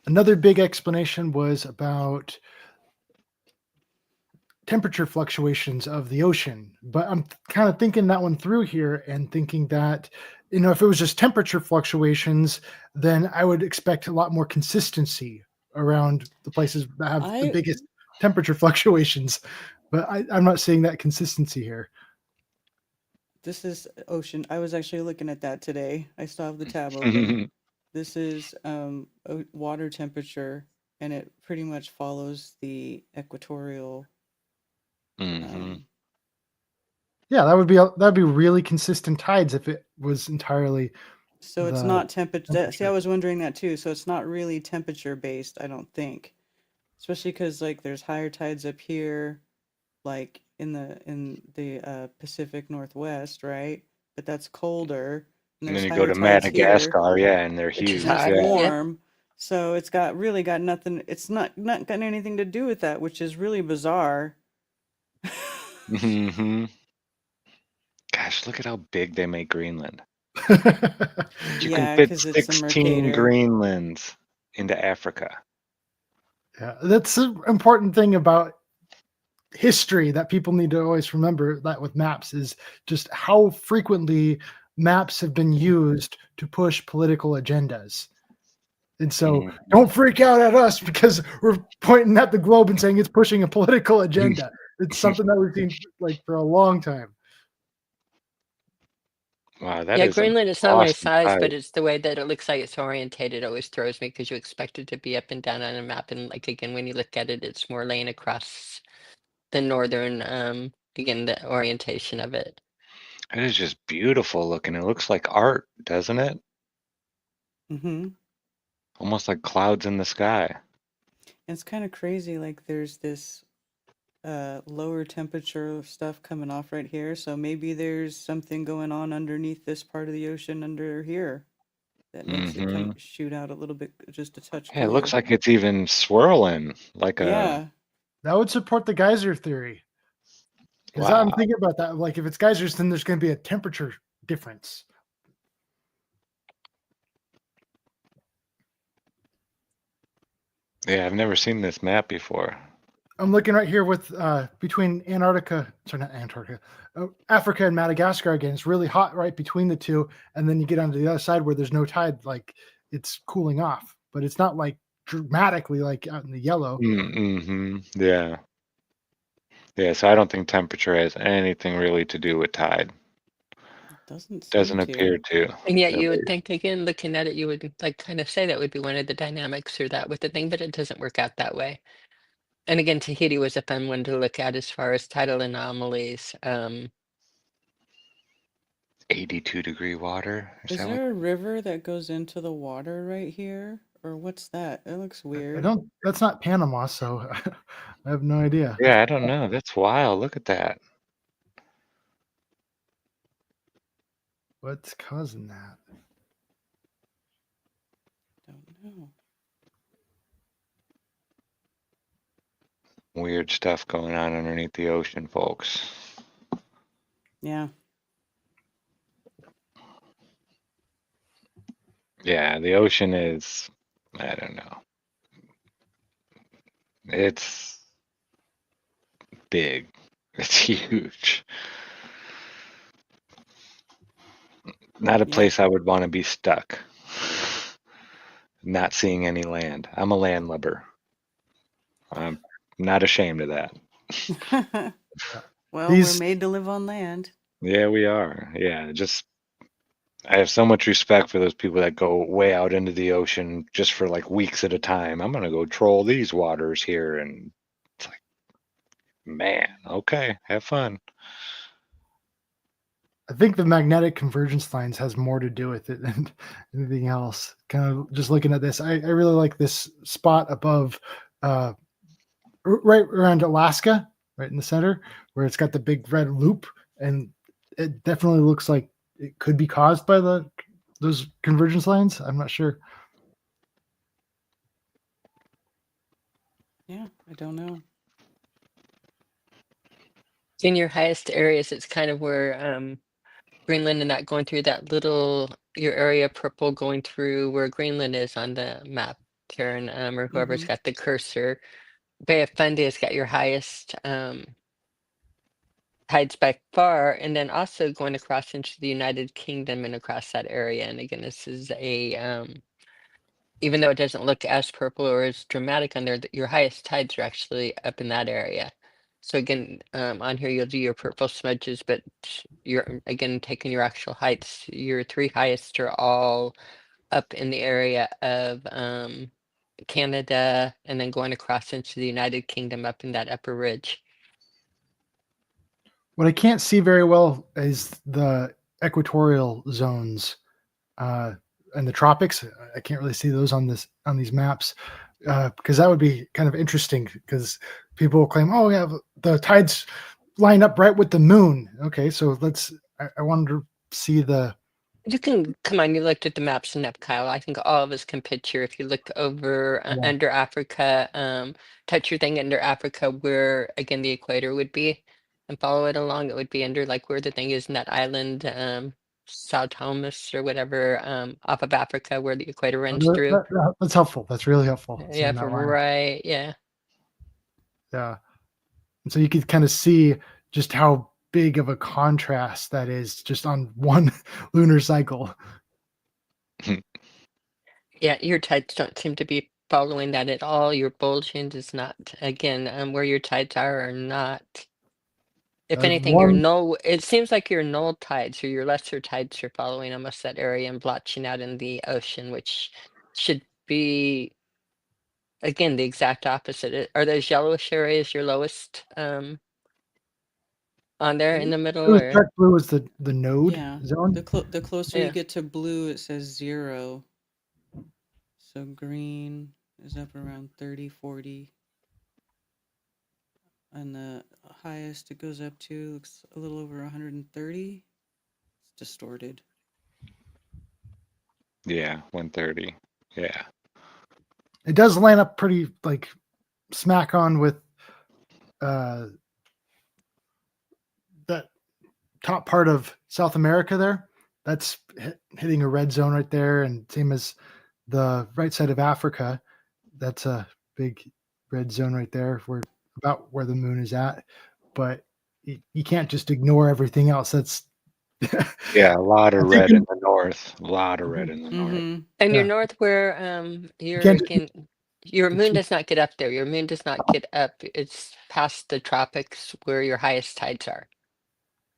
another big explanation was about temperature fluctuations of the ocean, but I'm kind of thinking that one through here and thinking that, you know, if it was just temperature fluctuations, then I would expect a lot more consistency around the places that have the biggest temperature fluctuations, but I'm not seeing that consistency here. This is ocean. I was actually looking at that today. I still have the tab open. This is water temperature, and it pretty much follows the equatorial. Yeah, that'd be really consistent tides if it was entirely. So it's not temperature. See, I was wondering that too. So it's not really temperature based, I don't think. Especially because like there's higher tides up here, like in the Pacific Northwest, right? But that's colder. And And there's then you go higher to tides here, Madagascar, yeah, and they're which is huge. and it's high, Yeah. yeah. warm. So it's really got nothing. It's not got anything to do with that, which is really bizarre. Mm-hmm. Gosh, look at how big they make Greenland. You Yeah, can fit 'cause it's a 16 Mercator. Greenlands into Africa. Yeah, that's an important thing about history that people need to always remember, that with maps, is just how frequently maps have been used to push political agendas. And so don't freak out at us because we're pointing at the globe and saying it's pushing a political agenda. It's something that we've seen like for a long time. Wow, that Yeah, is Greenland is not only awesome size, sight. but it's the way that it looks like it's orientated always throws me because you expect it to be up and down on a map. And like again, when you look at it, it's more laying across the northern, again, the orientation of it. It is just beautiful looking. It looks like art, doesn't it? Mm-hmm. Almost like clouds in the sky. It's kind of crazy. Like there's this lower temperature stuff coming off right here. So maybe there's something going on underneath this part of the ocean under here that makes it come shoot out a little bit, just a touch Yeah, it looks cooler. like it's even swirling like Yeah. That would support the geyser theory. Because Wow. I'm thinking about that. Like if it's geysers, then there's going to be a temperature difference. Yeah, I've never seen this map before. I'm looking right here with between Antarctica, sorry, not Antarctica, Africa and Madagascar again. It's really hot right between the two, and then you get onto the other side where there's no tide, like it's cooling off, but it's not like dramatically like out in the yellow. Mm-hmm. Yeah. Yeah, so I don't think temperature has anything really to do with tide. Doesn't appear to. And yet you would think, again, looking at it, you would like kind of say that would be one of the dynamics or that with the thing, but it doesn't work out that way. And again, Tahiti was a fun one to look at as far as tidal anomalies. 82-degree water. Is there a river that goes into the water right here? Or what's that? It looks I weird. don't. That's not Panama, so I have no idea. Yeah, I don't know. That's wild. Look at that. What's causing that? Don't know. Weird stuff going on underneath the ocean, folks. Yeah. Yeah, the ocean is, I don't know. It's big. It's huge. Not a Yeah. place I would want to be stuck. Not seeing any land. I'm a landlubber. I'm not ashamed of that. Well, we're These made to live on land. Yeah, we are. Yeah, just I have so much respect for those people that go way out into the ocean just for like weeks at a time. I'm gonna go troll these waters here, and it's like, man, okay, have fun. I think the magnetic convergence lines has more to do with it than anything else. Kind of just looking at this, I really like this spot above, right around Alaska, right in the center, where it's got the big red loop, and it definitely looks like it could be caused by those convergence lines. I'm not sure. Yeah, I don't know. In your highest areas, it's kind of where Greenland and that going through that little your area purple going through where Greenland is on the map, Karen, or whoever's Mm-hmm. got the cursor. Bay of Fundy has got your highest tides by far, and then also going across into the United Kingdom and across that area. And again, this is a even though it doesn't look as purple or as dramatic on there, your highest tides are actually up in that area. So again, on here you'll do your purple smudges, but you're again taking your actual heights. Your three highest are all up in the area of Canada, and then going across into the United Kingdom up in that upper ridge. What I can't see very well is the equatorial zones and the tropics. I can't really see those on these maps because that would be kind of interesting. Because people will claim, "Oh, yeah, the tides line up right with the moon." Okay, so I wanted to see the. You can come on. You looked at the maps enough, Kyle. I think all of us can picture if you look over Yeah. under Africa, touch your thing under Africa, where again the equator would be, and follow it along. It would be under like where the thing is in that island, Sao Thomas or whatever, off of Africa, where the equator runs through. That's helpful. That's really helpful. Yeah, Seeing that line. right. Yeah. Yeah. And so you could kind of see just how big of a contrast that is just on one lunar cycle. Yeah, your tides don't seem to be following that at all. Your bulging is not, again, where your tides are not. If anything, your One, null, it seems like your null tides or your lesser tides are following almost that area and blotching out in the ocean, which should be, again, the exact opposite. Are those yellowish areas your lowest on there in the middle, or? dark blue is the node Yeah. zone. The closer you Yeah. get to blue, it says 0. So green is up around 30, 40. And the highest it goes up to looks a little over 130. It's distorted. Yeah, 130. Yeah. It does line up pretty like smack on with that top part of South America there. That's hitting a red zone right there, and same as the right side of Africa. That's a big red zone right there, about where the moon is at. But you can't just ignore everything else. That's Yeah, a lot of red in the north. A lot of red in the north. Mm-hmm. And your Yeah. north where your can't again your moon does not get up there. Your moon does not get up. It's past the tropics where your highest tides are.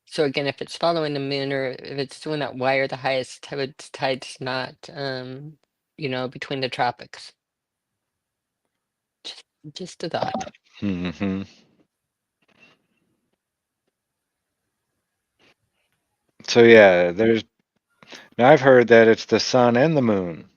So again, if it's following the moon or if it's doing that, why are the highest tides not between the tropics? Just a thought. Mm-hmm. So yeah, now I've heard that it's the sun and the moon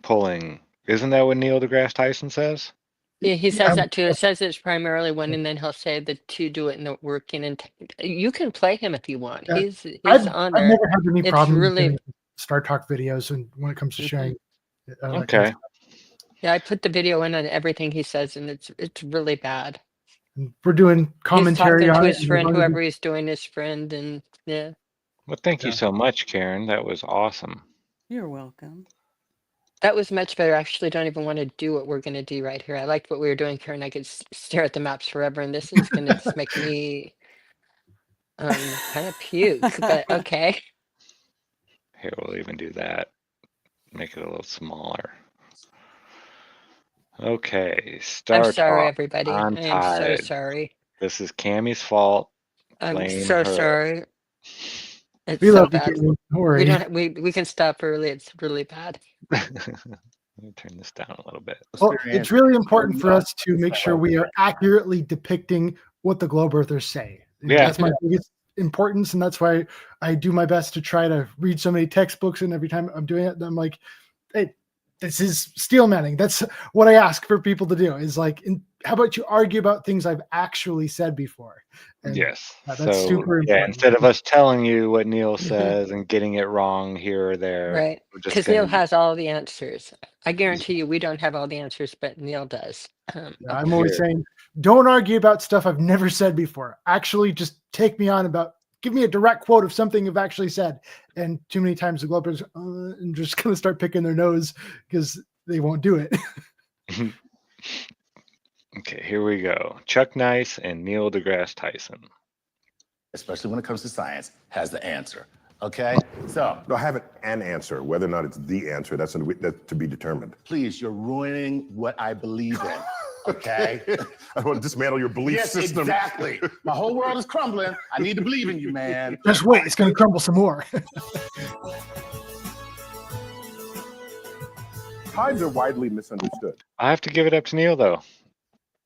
pulling. Isn't that what Neil deGrasse Tyson says? Yeah, he says Yeah, that too. It says it's primarily one, and then he'll say the two do it in the working. And you can play him if you want. Yeah. He's I've on I've there. never had any It's problem really getting Star Talk videos when it comes to sharing. That kind of Okay. stuff. yeah. I put the video in on everything he says, and it's really bad. And we're doing He's commentary talking to on it. his and there's friend, other whoever he's doing, his friend, and yeah. Well, thank you Yeah. so much, Karen. That was awesome. You're welcome. That was much better. I actually don't even want to do what we're going to do right here. I liked what we were doing, Karen. I could stare at the maps forever, and this is going to just make me kind of puke, but okay. Here, we'll even do that. Make it a little smaller. Okay, I'm Star sorry, Talk everybody. on I am so Tide. sorry. This is Cammie's fault. I'm Blame so her. sorry. It's We so love you, bad. Caitlin. Don't worry. We can stop early. It's really bad. Let me turn this down a little bit. Well, it's really important for us to make sure we are accurately depicting what the globe earthers say. Yeah. That's my biggest importance, and that's why I do my best to try to read so many textbooks. And every time I'm doing it, I'm like, "Hey, this is steel manning." That's what I ask for people to do. Is like, how about you argue about things I've actually said before? And Yes. that's So super important. yeah, instead of us telling you what Neil says and getting it wrong here or there, Right. we're just Because Neil gonna has all the answers. I guarantee you we don't have all the answers, but Neil does. Yeah, I'm always saying, don't argue about stuff I've never said before. Actually, just take me on about, give me a direct quote of something you've actually said. And too many times the Globers and just going to start picking their nose because they won't do it. Okay, here we go. Chuck Nice and Neil deGrasse Tyson. Especially when it comes to science, has the answer. Okay? So, No, I have an answer. Whether or not it's the answer, that's to be determined. please, you're ruining what I believe in. Okay? I want to dismantle your belief Yes, system. exactly. My whole world is crumbling. I need to believe in you, man. Just wait, it's going to crumble some more. Tides are widely misunderstood. I have to give it up to Neil though.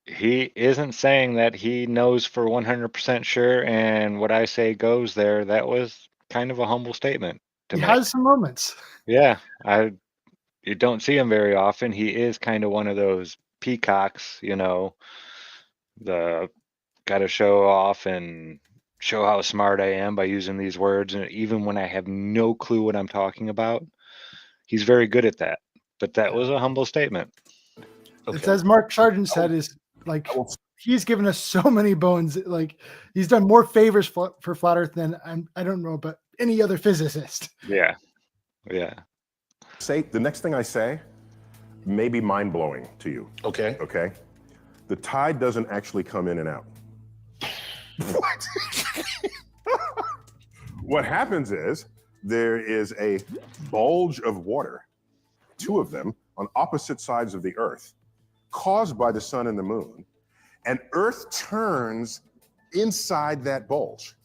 He isn't saying that he knows for 100% sure and what I say goes there. That was kind of a humble statement to He me. has some moments. Yeah, you don't see him very often. He is kind of one of those peacocks, you know, the got to show off and show how smart I am by using these words. And even when I have no clue what I'm talking about, he's very good at that. But that was a humble statement. It's as Mark Sargent said, is like, he's given us so many bones. Like, he's done more favors for Flat Earth than I don't know about any other physicist. Yeah. Yeah. Say the next thing I say may be mind-blowing to you. Okay. Okay? The tide doesn't actually come in and out. What? What happens is there is a bulge of water, two of them on opposite sides of the Earth, caused by the sun and the moon, and Earth turns inside that bulge.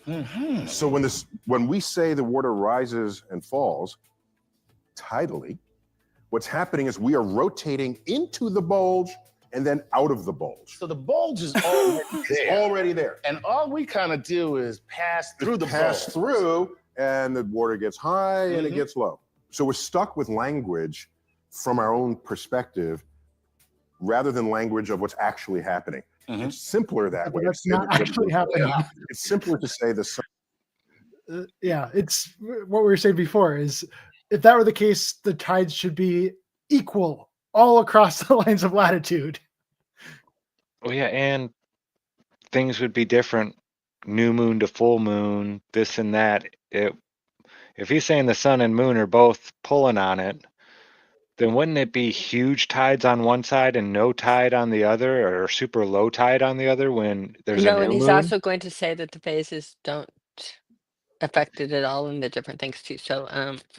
Mm-hmm. So when we say the water rises and falls tidally, what's happening is we are rotating into the bulge and then out of the bulge. So the bulge is already It's there. already there. And all we kind of do is pass through the Pass bulge. through, and the water gets high and it gets low. So we're stuck with language from our own perspective rather than language of what's actually happening. It's simpler that way. That's not actually happening. It's simpler to say the sun. Yeah, it's what we were saying before is if that were the case, the tides should be equal all across the lines of latitude. Oh yeah, and things would be different. New moon to full moon, this and that. If he's saying the sun and moon are both pulling on it, then wouldn't it be huge tides on one side and no tide on the other, or super low tide on the other when there's a No, new and he's moon? also going to say that the phases don't affect it at all in the different things too. So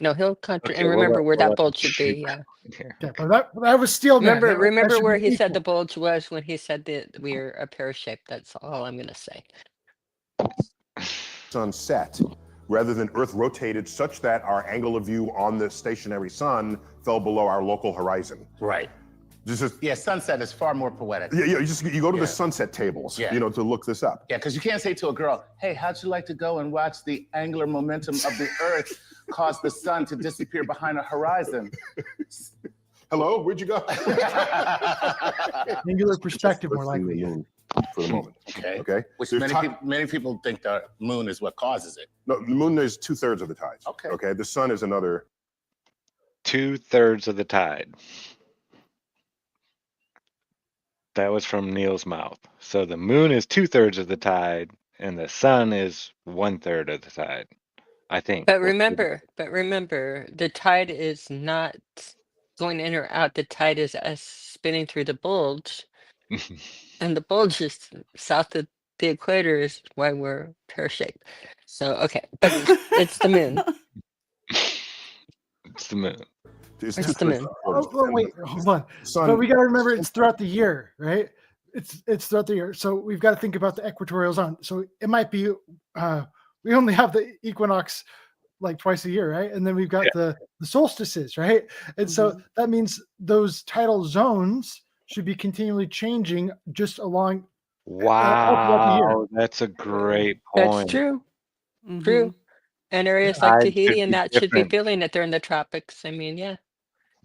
no, he'll Okay, and remember where we'll that let bulge him should be. shoot Yeah. here. Yeah, but that was steel man. Remember should where be he said the equal. bulge was when he said that we're a pear shape. That's all I'm gonna say. Sun set rather than Earth rotated such that our angle of view on the stationary sun fell below our local horizon. Right. Yeah, sunset is far more poetic. Yeah, you go to Yeah. the sunset tables, Yeah. to look this up. Yeah, because you can't say to a girl, hey, how'd you like to go and watch the angular momentum of the earth cause the sun to disappear behind a horizon? Hello, where'd you go? Angular perspective, more likely. For the moment. Okay. Which There's many people think the moon is what causes it. No, the moon is 2/3 of the tides. Okay. Okay. The sun is another 2/3 of the tide. That was from Neil's mouth. So the moon is 2/3 of the tide, and the sun is 1/3 of the tide. I think. But remember, the tide is not going in or out. The tide is us spinning through the bulge, and the bulge is south of the equator is why we're pear-shaped. So okay, but it's the moon. It's the moon. It's the moon. Oh, wait, hold on. But we got to remember it's throughout the year, right? It's throughout the year. So we've got to think about the equatorial zone. So it might be we only have the equinox like twice a year, right? And then we've got the solstices, right? And so that means those tidal zones should be continually changing just along. Wow, that's a great point. That's true. True. And areas like Tide should Tahiti be and that should be different. feeling it. They're in the tropics. I mean, yeah.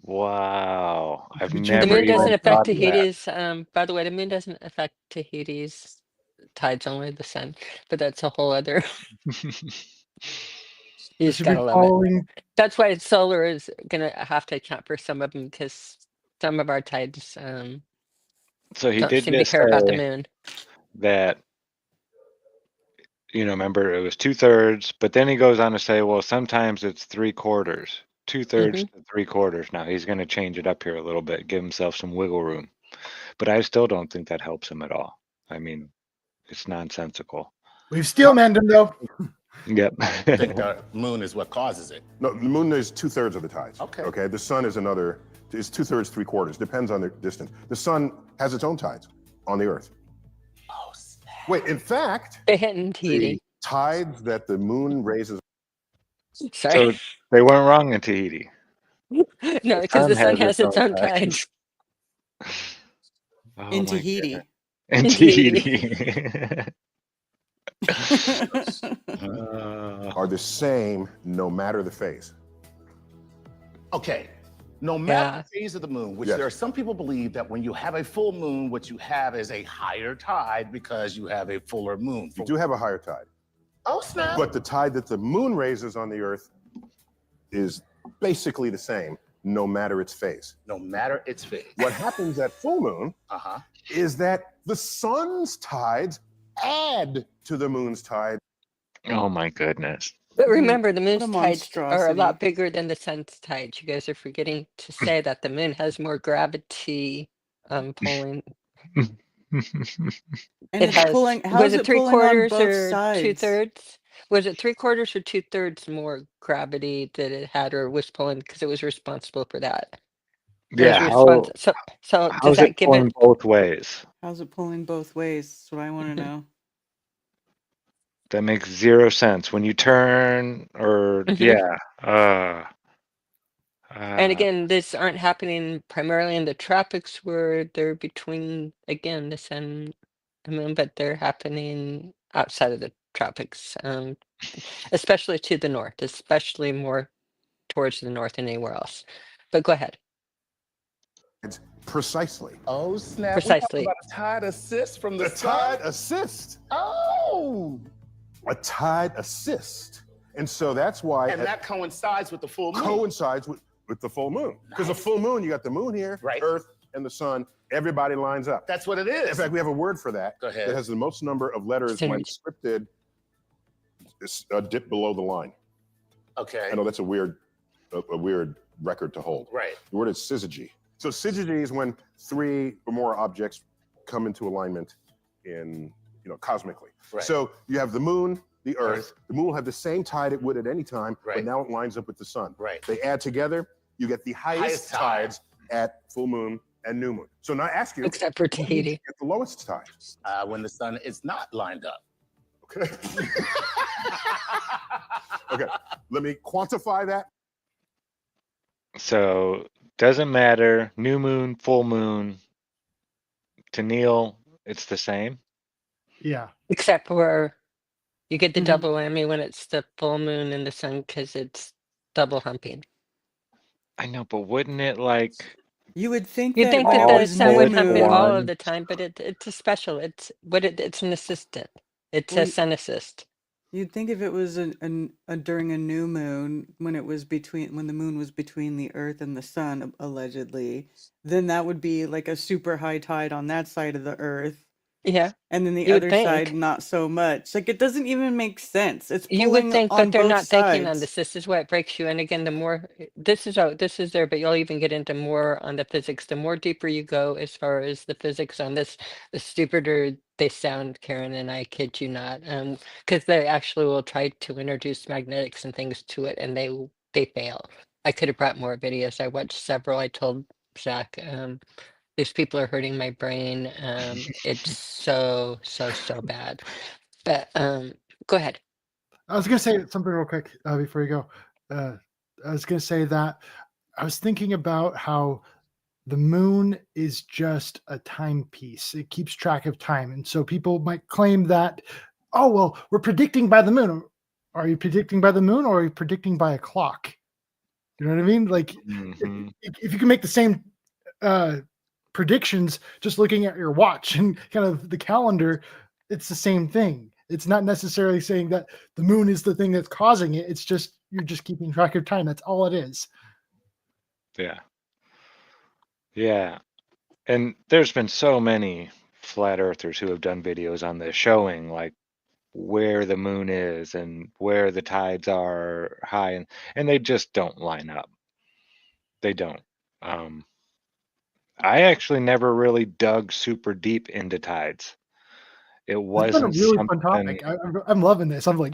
Wow, I've The never moon doesn't even affect thought of that. Tahiti's. By the way, the moon doesn't affect Tahiti's tides, only the sun. But that's a whole other. You just should be gotta love following- it. That's why solar is gonna have to account for some of them because some of our tides So he don't did seem to just care about the say moon. that, remember it was 2/3, but then he goes on to say, well, sometimes it's 3/4, 2/3 to 3/4. Now he's going to change it up here a little bit, give himself some wiggle room. But I still don't think that helps him at all. I mean, it's nonsensical. We've steel manned him though. Yep. I think the moon is what causes it. No, the moon is 2/3 of the tides. Okay. Okay. The sun is another. It's 2/3, 3/4. Depends on the distance. The sun has its own tides on the Earth. Oh, snap. Wait, in fact, They hit in Tahiti. the tides that the moon raises. Sorry. So they weren't wrong in Tahiti. No, because the sun has its own tides. tides. Oh In my Tahiti. goodness. In In Tahiti. Are the same no matter the phase. Okay. No matter Yeah. the phase of the moon, which Yes. there are some people believe that when you have a full moon, what you have is a higher tide because you have a fuller moon. You do have a higher tide, Oh, snap. but the tide that the moon raises on the Earth is basically the same no matter its phase. No matter its phase. What happens at full moon Uh-huh. is that the sun's tides add to the moon's tide. Oh my goodness. But remember, the moon's a tides are a lot monstrosity. bigger than the sun's tides. You guys are forgetting to say that the moon has more gravity pulling. And It it's has. pulling. How's Was it it pulling on 3/4 both or sides? 2/3? Was it 3/4 or 2/3 more gravity that it had, or was pulling because it was responsible for that? It was Yeah, so does how's that it give pulling it? both ways? How's it pulling both ways? That's what I want to know. That makes zero sense. When you turn, or Mhm. And uh, again, these aren't happening primarily in the tropics where they're between, again, the sun and the moon, but they're happening outside of the tropics, especially to the north, especially more towards the north than anywhere else. But go ahead. It's precisely. Oh, snap. Precisely. We talking about a tide assist from the A sun? tide assist. Oh. A tide assist. And so that's why And that coincides with the full moon. coincides with the full moon. Because the full moon, you got the moon here, Right. Earth and the sun. Everybody lines up. That's what it In is. fact, we have a word for that. Go ahead. That has the most number of letters when Synergy. scripted. It's a dip below the line. Okay. I know that's a weird record to hold. Right. The word is syzygy. So syzygy is when 3 or more objects come into alignment in, cosmically. Right. So you have the moon, the Earth. The moon will have the same tide it would at any time, but Right. now it lines up with the sun. Right. They add together, you get the highest tides at full moon and new moon. So now I ask you, Except for when do you Tahiti. get the lowest tide? When the sun is not lined up. Okay. Okay. Let me quantify that. so doesn't matter. New moon, full moon. To Neil, it's the same. Yeah. Except for you get the Mhm. double whammy when it's the full moon and the sun because it's double humping. I know, but wouldn't it like You would think You'd that think when that it the all was sun new would hit hump it all moon, of once? the time, but it's a special. It's an assistant. It's well, a sun assist. you'd think if it was during a new moon, when it was when the moon was between the Earth and the sun, allegedly, then that would be like a super high tide on that side of the Earth, Yeah, and then the you would other side think. not so much. Like it doesn't even make sense. It's You would pulling think, on but they're both not thinking on sides. this. This is what breaks you. And again, the more this is there, but you'll even get into more on the physics. The more deeper you go as far as the physics on this, the stupider they sound, Karen, and I kid you not. Because they actually will try to introduce magnetics and things to it, and they fail. I could have brought more videos. I watched several. I told Zach, these people are hurting my brain. It's so bad. But go ahead. I was gonna say something real quick before you go. I was gonna say that I was thinking about how the moon is just a timepiece. It keeps track of time, and so people might claim that, oh well, we're predicting by the moon. Are you predicting by the moon, or are you predicting by a clock? You know what I mean? Like, Mm-hmm. if you can make the same predictions just looking at your watch and kind of the calendar, it's the same thing. It's not necessarily saying that the moon is the thing that's causing it. It's just you're just keeping track of time. That's all it is. Yeah. Yeah. And there's been so many flat earthers who have done videos on this showing like where the moon is and where the tides are high, and they just don't line up. They don't. Um, I actually never really dug super deep into tides. It It's been a wasn't really fun something, topic. I'm loving this. I'm like,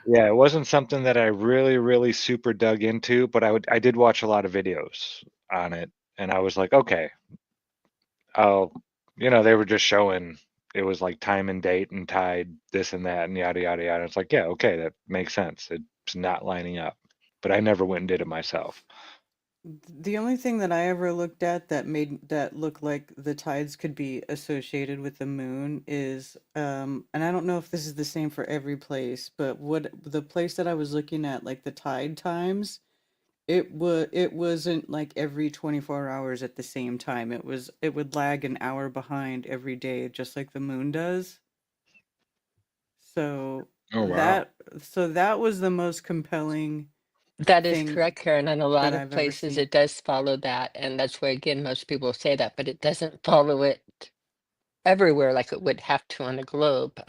yeah, it wasn't something that I really super dug into, but I did watch a lot of videos on it, and I was like, okay, oh, they were just showing it was like time and date and tide, this and that, and yada yada yada. It's like, yeah, okay, that makes sense. It's not lining up, but I never went and did it myself. The only thing that I ever looked at that made that look like the tides could be associated with the moon is, and I don't know if this is the same for every place, but what the place that I was looking at, like the tide times, it wasn't like every 24 hours at the same time. It would lag an hour behind every day, just like the moon does. So Oh wow. that was the most compelling That is thing correct, Karen. In a that lot of I've ever places, seen. it does follow that. And that's why, again, most people say that, but it doesn't follow it everywhere like it would have to on the globe.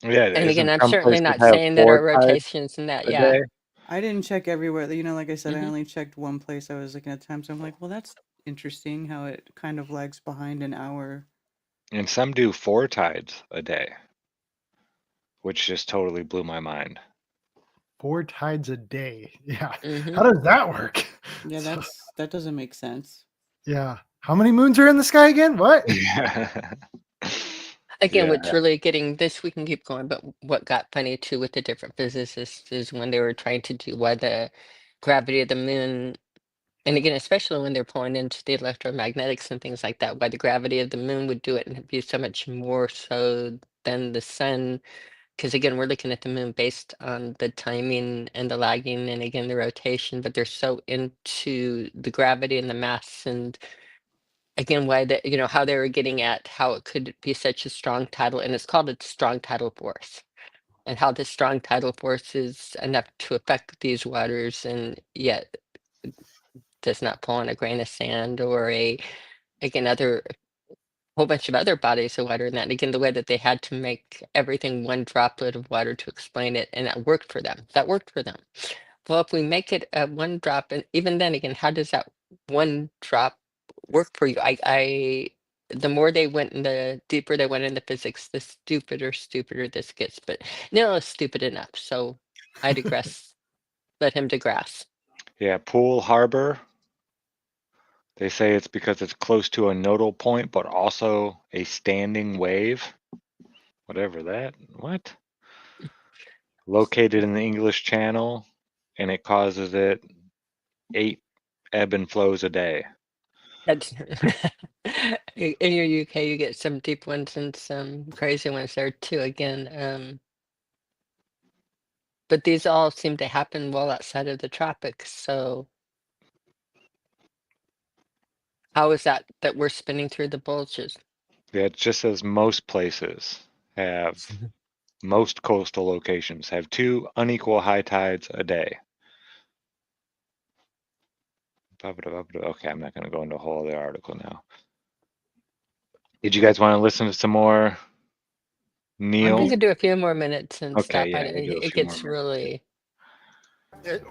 Yeah, And again, isn't I'm some certainly places not have saying that 4 our tides rotations and that, a yeah. day? I didn't check everywhere. Like I said, I hmm only checked one place I was looking at time. So I'm like, well, that's interesting how it kind of lags behind an hour. And some do 4 tides a day, which just totally blew my mind. 4 tides a day. Yeah. hmm How does that work? Yeah, So, that doesn't make sense. yeah. How many moons are in the sky again? What? Again, Yeah. what's really getting this, we can keep going, but what got funny too with the different physicists is when they were trying to do why the gravity of the moon, and again, especially when they're pulling into the electromagnetics and things like that, why the gravity of the moon would do it and it'd be so much more so than the sun. Because again, we're looking at the moon based on the timing and the lagging and again, the rotation, but they're so into the gravity and the mass and again, why that, how they were getting at how it could be such a strong tidal, and it's called a strong tidal force, and how this strong tidal force is enough to affect these waters and yet does not pull on a grain of sand or again, other whole bunch of other bodies of water. And that, again, the way that they had to make everything one droplet of water to explain it, and that worked for them. That worked for them. Well, if we make it a one drop, and even then again, how does that one drop work for you? The more they went and the deeper they went into physics, the stupider this gets. But Neil is stupid enough, so I digress. Let him digress. Yeah, Pool Harbor. They say it's because it's close to a nodal point, but also a standing wave. Whatever that. What? Located in the English Channel, and it causes it 8 ebb and flows a day. That's in your UK, you get some deep ones and some crazy ones there too. Again, but these all seem to happen well outside of the tropics. So how is that we're spinning through the bulges? Yeah, it just says most places have, most coastal locations have 2 unequal high tides a day. Okay, I'm not going to go into a whole other article now. Did you guys want to listen to some more, Neil? We could do a few more minutes and stop Okay, yeah, at it. we'll do a It few gets more. really.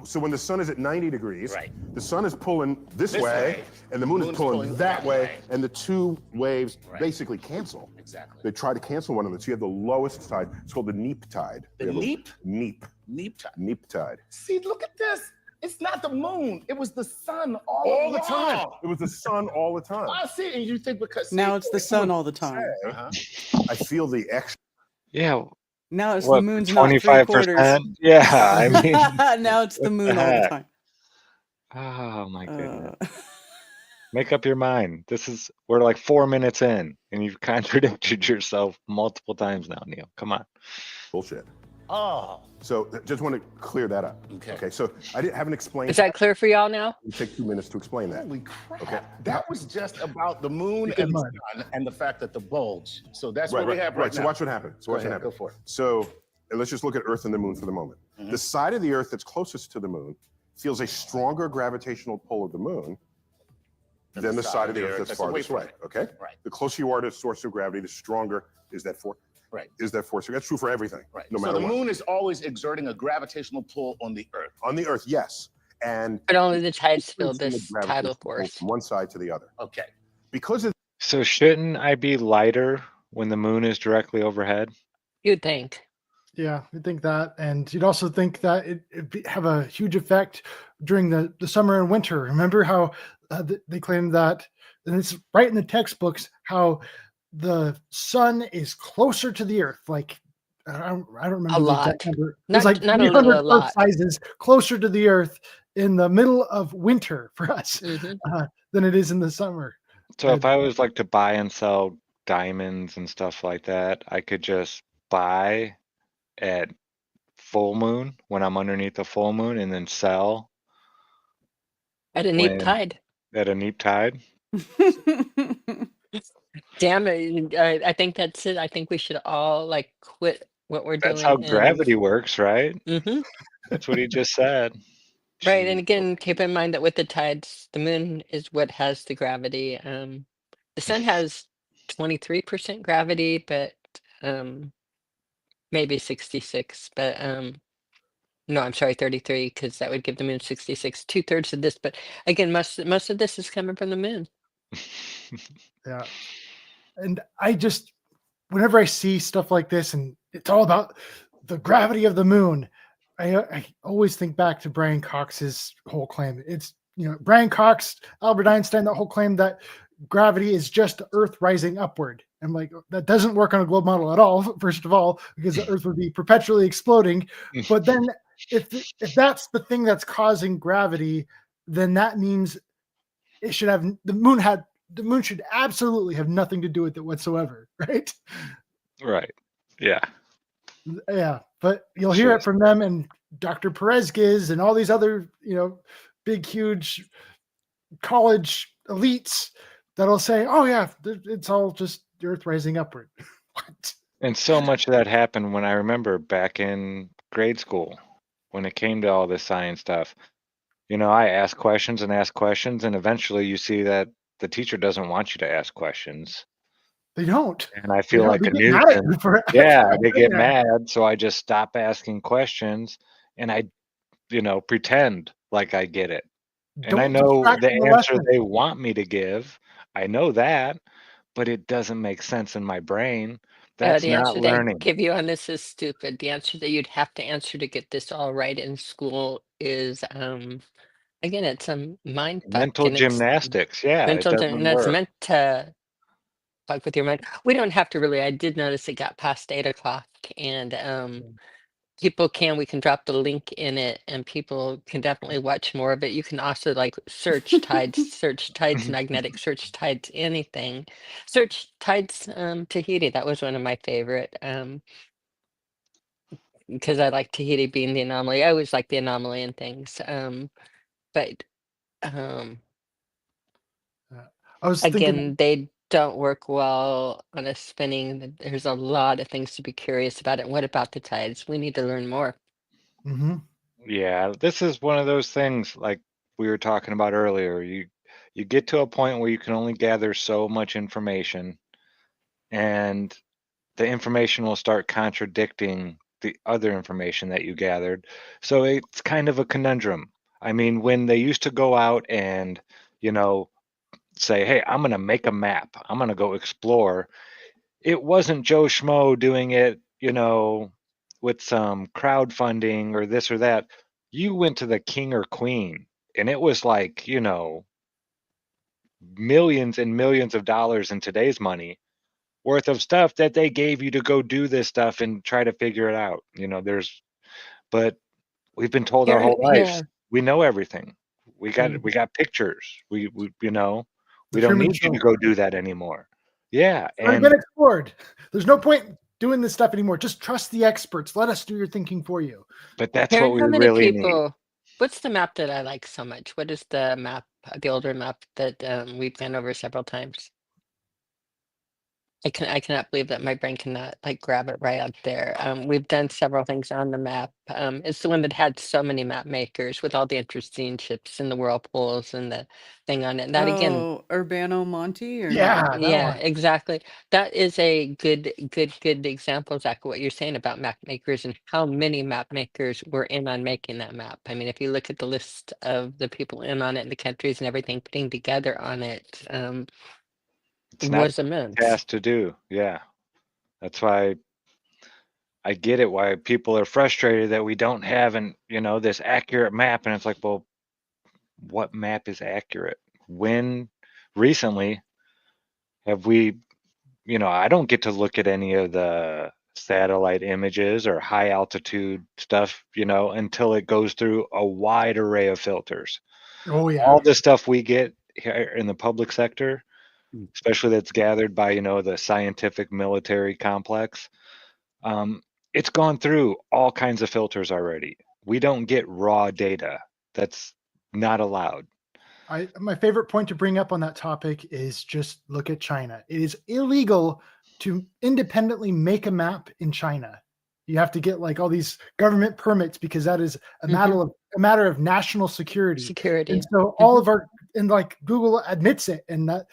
So when the sun is at 90 degrees, Right. the sun is pulling this way, way, and the moon is pulling that way, and the two waves Right. basically cancel. Exactly. They try to cancel one another. So you have the lowest tide. It's called the neap tide. The We have a- neap? Neap. Neap time. Neap tide. See, look at this. It's not the moon. It was the sun All the along. time. It was the sun all the time. I see, and you think because Now it's the sun all the time. Uh-huh. I feel the extra. Yeah. Now it's What, the moon's not 25%? 3/4. Yeah, I mean, Now it's the what moon the all the heck? time. Oh my goodness. Uh, Make up your mind. We're like 4 minutes in, and you've contradicted yourself multiple times now, Neil. Come on. Bullshit. Oh, So just want to clear that up. okay. So haven't explained. Is that clear for y'all now? It take 2 minutes to explain that. Holy crap. Okay. That was just about the moon Good and the mud. sun and the fact that the bulge. So that's Right, what we right, have right. right So now. watch what happens. So Go watch what ahead, happens. go for it. So let's just look at Earth and the moon for the moment. Mhm. The side of the Earth that's closest to the moon feels a stronger gravitational pull of the moon than the side of the Earth that's farthest away away. from Okay. Right. The closer you are to the source of gravity, the stronger is that force. Right. Is that force? That's true for everything. Right. No so matter the what. moon is always exerting a gravitational pull on the Earth. On the Earth, yes. And But only the tides feel increasing the this gravitational tidal pull force. from one side to the other. Okay. Because of So shouldn't I be lighter when the moon is directly overhead? You'd think. Yeah, I think that, and you'd also think that it'd have a huge effect during the summer and winter. Remember how they claim that, and it's right in the textbooks, how the sun is closer to the Earth. Like I don't remember A the lot. exact number. It Not- was like not a little, 300 a lot. Earth sizes closer to the Earth in the middle of winter for us Mhm. than it is in the summer. So if I was like to buy and sell diamonds and stuff like that, I could just buy at full moon when I'm underneath the full moon and then sell At a neat when- tide. at a neap tide. Damn it. I think that's it. I think we should all like quit what we're doing. That's how gravity works, right? Mm-hmm. That's what he just said. Right. And again, keep in mind that with the tides, the moon is what has the gravity. The sun has 23% gravity, but maybe 66. But no, I'm sorry, 33, because that would give the moon 66, 2/3 of this. But again, most of this is coming from the moon. Yeah. And I just, whenever I see stuff like this and it's all about the gravity of the moon, I always think back to Brian Cox's whole claim. It's, Brian Cox, Albert Einstein, that whole claim that gravity is just the Earth rising upward. I'm like, that doesn't work on a globe model at all, first of all, because the Earth would be perpetually exploding. But then if that's the thing that's causing gravity, then that means it should have, the moon should absolutely have nothing to do with it whatsoever, right? Right. Yeah. Yeah, but you'll hear it from them and Dr. Perez and all these other, big, huge college elites that'll say, oh yeah, it's all just the Earth rising upward. What? And so much of that happened when I remember back in grade school when it came to all this science stuff. I ask questions, and eventually you see that the teacher doesn't want you to ask questions. They don't. And I feel like they a get mad at you nuisance. for Yeah, they get Yeah. mad, so I just stop asking questions, and I, pretend like I get it. And I Don't know distract the from the answer lesson. they want me to give. I know that, but it doesn't make sense in my brain. That's The not answer they learning. give you on this is stupid. The answer that you'd have to answer to get this all right in school is, again, it's a mind fuck. Mental and it's gymnastics. Yeah, it mental doesn't and that's work. meant to fuck with your mind. We don't have to really. I did notice it got past 8 o'clock, and we can drop the link in it and people can definitely watch more of it. You can also like search tides magnetic, search tides anything, search tides Tahiti. That was one of my favorite because I like Tahiti being the anomaly. I always like the anomaly and things. But I was thinking, again, they don't work well on a spinning. There's a lot of things to be curious about. And what about the tides? We need to learn more. hmm Yeah, this is one of those things like we were talking about earlier. You get to a point where you can only gather so much information, and the information will start contradicting the other information that you gathered. So it's kind of a conundrum. I mean, when they used to go out and, you know, say, hey, I'm going to make a map, I'm going to go explore, it wasn't Joe Schmo doing it, you know, with some crowdfunding or this or that. You went to the king or queen, and it was like, you know, millions and millions of dollars in today's money worth of stuff that they gave you to go do this stuff and try to figure it out. You know, but we've been told our whole lives Here. we know everything. We Mhm. got pictures. We you know, The we don't Truman need you to Show. go do that anymore. Yeah, It's already and been explored. There's no point doing this stuff anymore. Just trust the experts. Let us do your thinking for you. but that's what Karen, we how many really need. people? What's the map that I like so much? What is the map, the older map that we've been over several times? I cannot believe that my brain cannot like grab it right out there. We've done several things on the map. It's the one that had so many map makers with all the interesting ships and the whirlpools and the thing on it. And that again, Oh, Urbano Monte or Yeah, no? that yeah, one. exactly. That is a good example, Zach, of what you're saying about map makers and how many map makers were in on making that map. I mean, if you look at the list of the people in on it and the countries and everything putting together on it, It's not was immense. task to do. Yeah. That's why I get it why people are frustrated that we don't have you know, this accurate map, and it's like, well, what map is accurate? When recently have we, you know, I don't get to look at any of the satellite images or high altitude stuff, you know, until it goes through a wide array of filters. Oh yeah. All the stuff we get here in the public sector, especially that's gathered by, you know, the scientific military complex, it's gone through all kinds of filters already. We don't get raw data. That's not allowed. My favorite point to bring up on that topic is just look at China. It is illegal to independently make a map in China. You have to get like all these government permits because that is a matter of national security. Security. And so all of our and like Google admits it, and that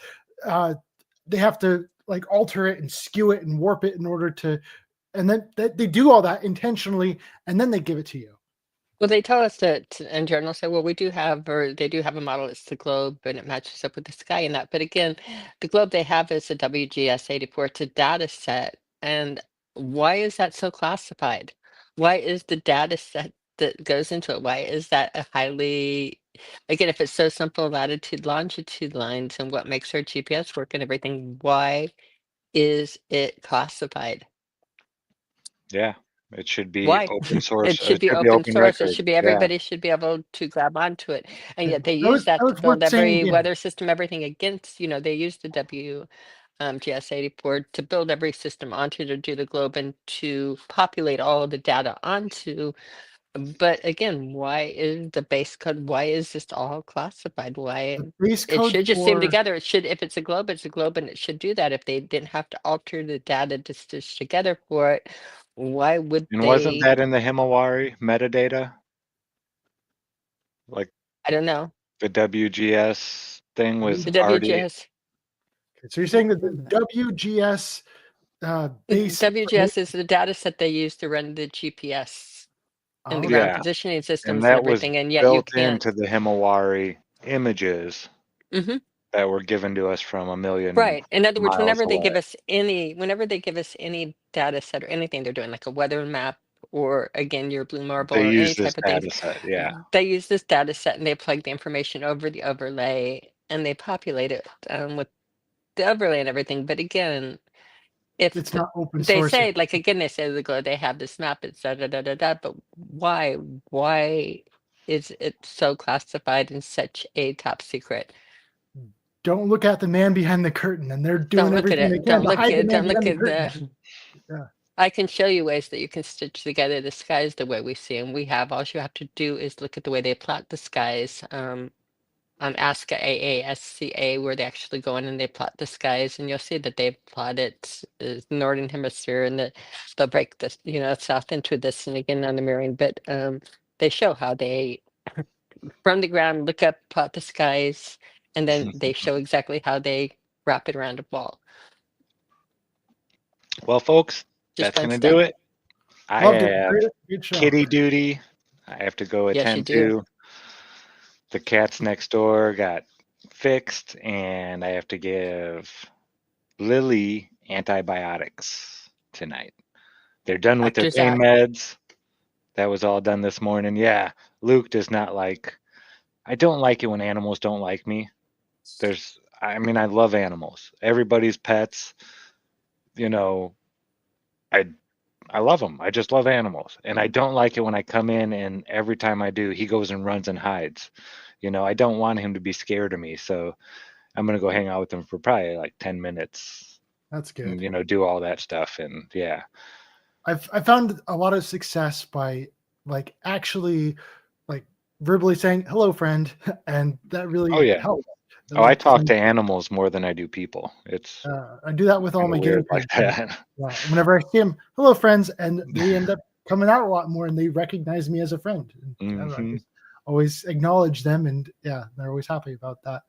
they have to like alter it and skew it and warp it in order to, and then they do all that intentionally, and then they give it to you. Well, they tell us that in general, say, well, we do have, or they do have a model, it's the globe, and it matches up with the sky and that. But again, the globe they have is a WGS84, it's a data set. And why is that so classified? Why is the data set that goes into it? Why is that a highly, again, if it's so simple, latitude, longitude lines, and what makes our GPS work and everything, why is it classified? Yeah, it should be Why? open source. It should It be should be open open source. It record. should be Yeah, everybody should be able to grab onto it. And Yeah, yet they that use that to was build worth saying every again. weather system, everything against, you know, they use the GS84 to build every system onto to do the globe and to populate all of the data onto. But again, why is the base code? Why is this all classified? Why The base it code should just seem for together. It should, if it's a globe, it's a globe, and it should do that. If they didn't have to alter the data to stitch together for it, why would and wasn't they? that in the Himawari metadata? Like I don't know. the WGS thing was The already. WGS. so you're saying that the WGS base WGS is the data set they use to run the GPS and the okay. ground Yeah, positioning and systems and that was everything, and yet you built can't. into the Himawari images hmm that were given to us from a million Right. In other words, miles away. whenever they give us any data set or anything they're doing, like a weather map or again your blue marble They or any use this type of things, data set. Yeah, they use this data set and they plug the information over the overlay and they populate it with the overlay and everything. But again, if it's not open they source. say, like again, they say they have this map, it's da da da da da, but why is it so classified in such a top secret? Don't look at the man behind the curtain, and they're Don't doing look at everything they it. can Don't to look hide the at man don't look behind the at curtain. the Yeah. I can show you ways that you can stitch together the skies the way we see them. We have all you have to do is look at the way they plot the skies. On Aska AASCA, where they actually go in and they plot the skies, and you'll see that they plot it as northern hemisphere, and they'll break this, south into this, and again on the mirroring. But they show how they from the ground look up, plot the skies, and then they show exactly how they wrap it around a ball. Well, folks, Just that's fun gonna stuff. do it. I Loved it. have Good show. kitty duty. I have to go Yes, you attend do. to. The cats next door got fixed, and I have to give Lily antibiotics tonight. They're done with their Doctor's pain out. meds. That was all done this morning. Yeah, Luke does not like. I don't like it when animals don't like me. I love animals. Everybody's pets. I love them. I just love animals. And I don't like it when I come in and every time I do, he goes and runs and hides. I don't want him to be scared of me. So I'm going to go hang out with him for probably like 10 minutes. That's good. And, do all that stuff. And yeah. I found a lot of success by actually verbally saying hello, friend, and that really Oh, yeah. helped. Oh, I talk to animals more than I do people. It's I do that with all my guinea weird like pigs. that. Yeah, whenever I see them, hello, friends, and they end up coming out a lot more, and they recognize me as a friend. And, I don't know, I just always acknowledge them, and yeah, they're always happy about that.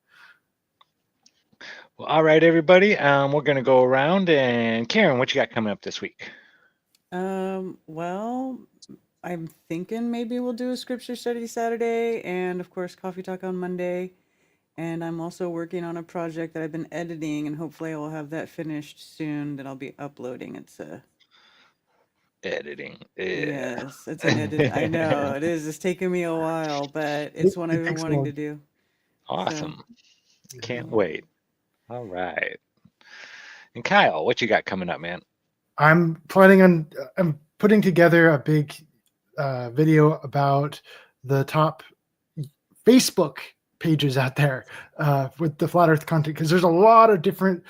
Well, all right, everybody. We're going to go around, and Karen, what you got coming up this week? Well, I'm thinking maybe we'll do a scripture study Saturday, and of course, coffee talk on Monday. And I'm also working on a project that I've been editing, and hopefully I will have that finished soon that I'll be uploading. It's editing. Yes, it's an edit. I know it is. It's taken me a while, but it's one I've been wanting to do. Awesome. Can't wait. All right. And Kyle, what you got coming up, man? I'm putting together a big video about the top Facebook pages out there with the flat earth content, because there's a lot of different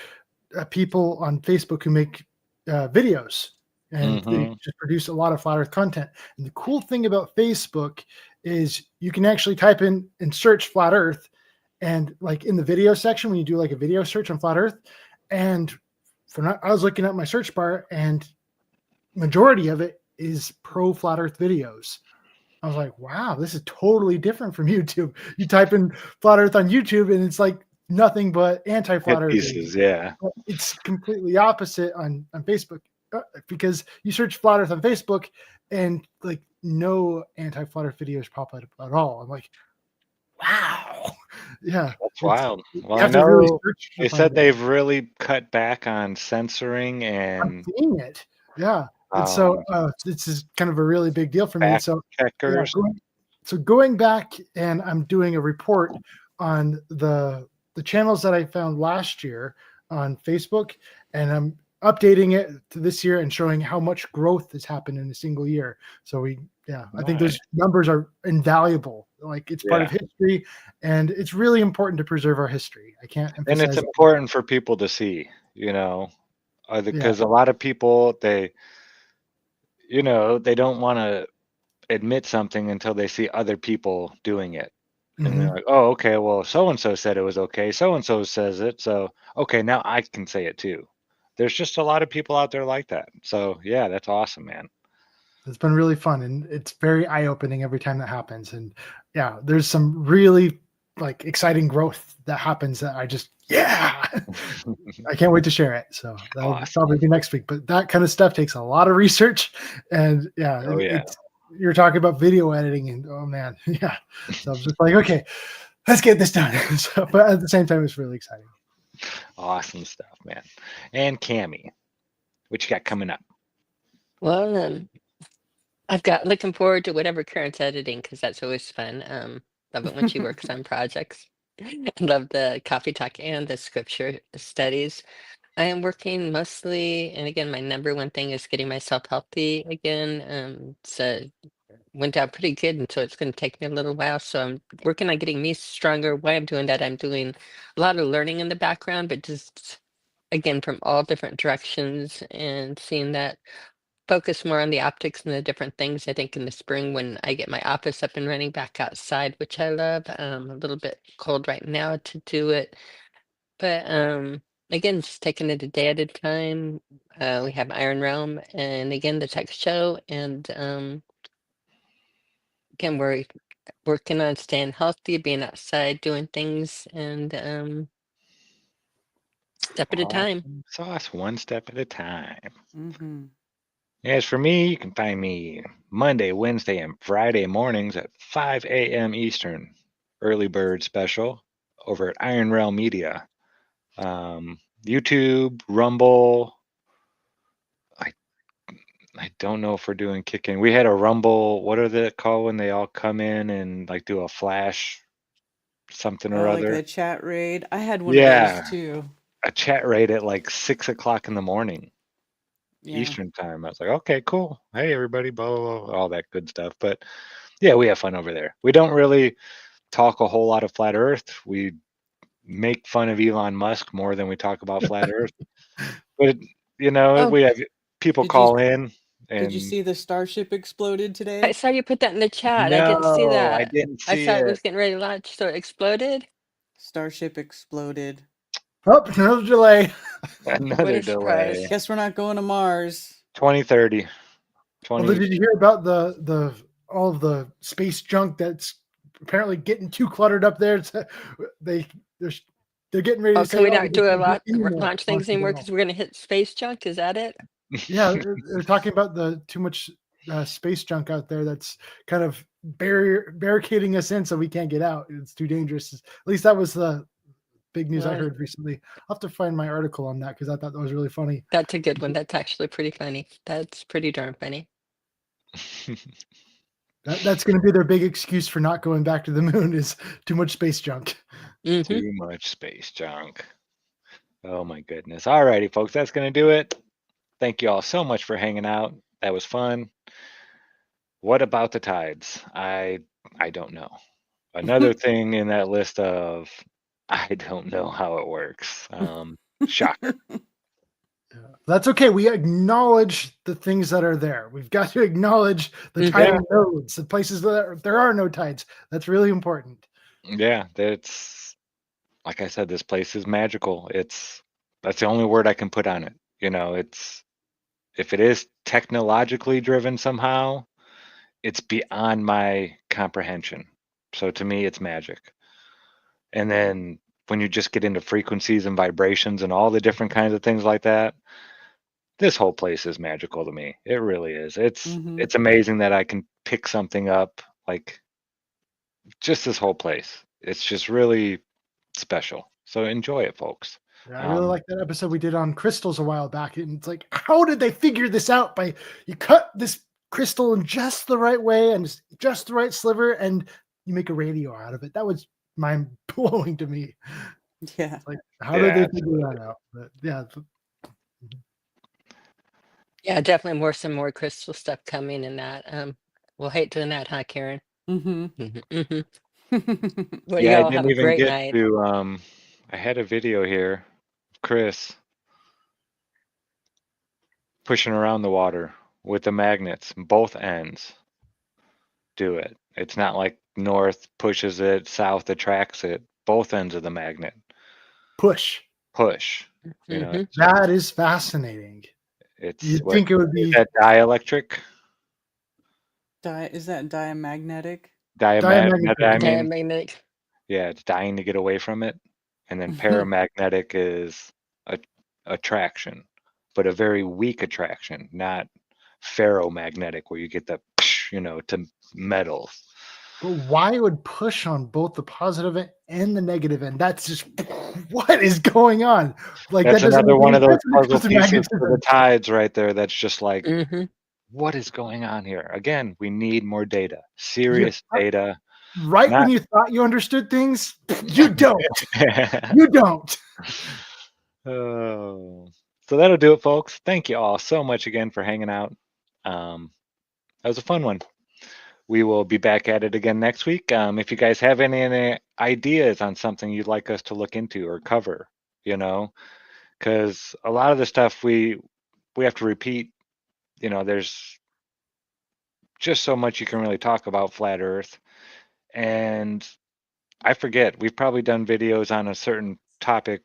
people on Facebook who make videos, and they just produce a lot of flat earth content. And the cool thing about Facebook is you can actually type in and search flat earth, and like in the video section, when you do like a video search on flat earth, and I was looking at my search bar, and majority of it is pro flat earth videos. I was like, wow, this is totally different from YouTube. You type in flat earth on YouTube and it's like nothing but anti-flat earth pieces. Yeah. It's completely opposite on Facebook, because you search flat earth on Facebook and like no anti-flat earth videos pop up at all. I'm like, wow. Yeah. That's wild. Well, I know really they said they've really cut back on censoring, and I'm seeing it. Yeah. And so this is kind of a really big deal for me. So, going back, and I'm doing a report on the channels that I found last year on Facebook, and I'm updating it to this year and showing how much growth has happened in a single year. So I think those numbers are invaluable. Like, it's part of history, and it's really important to preserve our history. I can't emphasize. And it's important for people to see, because a lot of people, they don't want to admit something until they see other people doing it. And they're like, oh, okay, well, so-and-so said it was okay. So-and-so says it. So, okay, now I can say it too. There's just a lot of people out there like that. So, yeah, that's awesome, man. It's been really fun, and it's very eye-opening every time that happens. And yeah, there's some really exciting growth that happens that I just, I can't wait to share it. So that'll probably be next week. But that kind of stuff takes a lot of research, and you're talking about video editing, and oh man, yeah. So I'm just like, okay, let's get this done. But at the same time, it's really exciting. Awesome stuff, man. And Cammie, what you got coming up? Well, I've got looking forward to whatever Karen's editing, because that's always fun. Love it when she works on projects. Love the coffee talk and the scripture studies. I am working mostly, and again, my number one thing is getting myself healthy again. So went down pretty good, and so it's going to take me a little while. So I'm working on getting me stronger. While I'm doing that, I'm doing a lot of learning in the background, but just again from all different directions and seeing that focus more on the optics and the different things. I think in the spring when I get my office up and running back outside, which I love. A little bit cold right now to do it, but again, just taking it a day at a time. We have Iron Realm and again the tech show, and again we're working on staying healthy, being outside, doing things, and step at a time. Awesome sauce, one step at a time. Mm-hmm. As for me, you can find me Monday, Wednesday, and Friday mornings at 5 a.m. Eastern, early bird special over at Iron Realm Media. YouTube, Rumble. I don't know if we're doing kicking. We had a Rumble. What are they called when they all come in and like do a flash something or Oh, like other? a chat raid. I had one of Yeah, those too. a chat raid at like 6 o'clock in the morning. Yeah. Eastern time. I was like, okay, cool. Hey, everybody, blah, blah, blah, all that good stuff. But yeah, we have fun over there. We don't really talk a whole lot of flat Earth. We make fun of Elon Musk more than we talk about flat Earth. But Oh, we have people did you call in did you and see the starship exploded I today? saw you put that in the chat. I didn't see no, I that. didn't I see saw it it. was getting ready to launch, so it exploded. Starship exploded. Oh, another delay. What Another a surprise. delay. Guess we're not going to Mars. 2030. Although, did you hear about the all of the space junk that's apparently getting too cluttered up there? They're getting ready Oh, to can say, we "Oh, not we just do a can't do lot any more launch things launches at anymore all." because we're gonna hit space junk? Is that it? Yeah, they're talking about the too much space junk out there that's kind of barricading us in, so we can't get out. It's too dangerous. At least that was the big news I Well, heard recently. I'll have to find my article on that because I thought that was really funny. that's a good one. That's actually pretty funny. That's pretty darn funny. That's going to be their big excuse for not going back to the moon is too much space junk. Mm-hmm. Too much space junk. Oh my goodness. All righty, folks, that's going to do it. Thank you all so much for hanging out. That was fun. What about the tides? I don't know. Another thing in that list of I don't know how it works. Shocker. That's okay. We acknowledge the things that are there. We've got to acknowledge the tidal nodes, the places that there are no tides. That's really important. Yeah, that's like I said, this place is magical. That's the only word I can put on it. It's if it is technologically driven somehow, it's beyond my comprehension. So to me, it's magic. And then when you just get into frequencies and vibrations and all the different kinds of things like that, this whole place is magical to me. It really is. It's amazing that I can pick something up like just this whole place. It's just really special. So enjoy it, folks. Yeah, I really like that episode we did on crystals a while back. And it's like, how did they figure this out? By you cut this crystal in just the right way and just the right sliver, and you make a radio out of it. That was mind blowing to me. Yeah. It's like, how did they figure that out? But yeah. Yeah, definitely some more crystal stuff coming in that. We'll hate doing that, huh, Karen? Mm-hmm. Well, Yeah, I y'all have didn't a even great get night. to I had a video here, Chris pushing around the water with the magnets, both ends. Do it. It's not like north pushes it, south attracts it. Both ends of the magnet. Push. That is fascinating. You'd What, think it would be is that dielectric? Is that diamagnetic? Diamagnetic. Yeah, it's dying to get away from it. And then paramagnetic is attraction, but a very weak attraction, not ferromagnetic where you get the to metals. But why it would push on both the positive and the negative end? That's just what is going on. Like That's that another one of those puzzle to pieces for the tides right there. That's just like, Mm-hmm. what is going on here? Again, we need more data, serious data. Right when you thought you understood things, you don't. You don't. Oh, so that'll do it, folks. Thank you all so much again for hanging out. That was a fun one. We will be back at it again next week. If you guys have any ideas on something you'd like us to look into or cover, because a lot of the stuff we have to repeat. There's just so much you can really talk about flat Earth, and I forget. We've probably done videos on a certain topic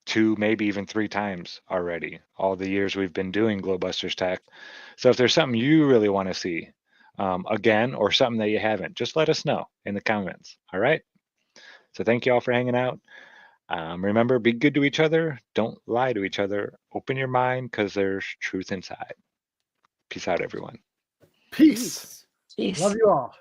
2, maybe even 3 times already, all the years we've been doing GLOBEBUSTERS Tech. So if there's something you really want to see again, or something that you haven't, just let us know in the comments. All right. So thank you all for hanging out. Remember, be good to each other. Don't lie to each other. Open your mind, because there's truth inside. Peace out, everyone. Peace. Peace. Love you all.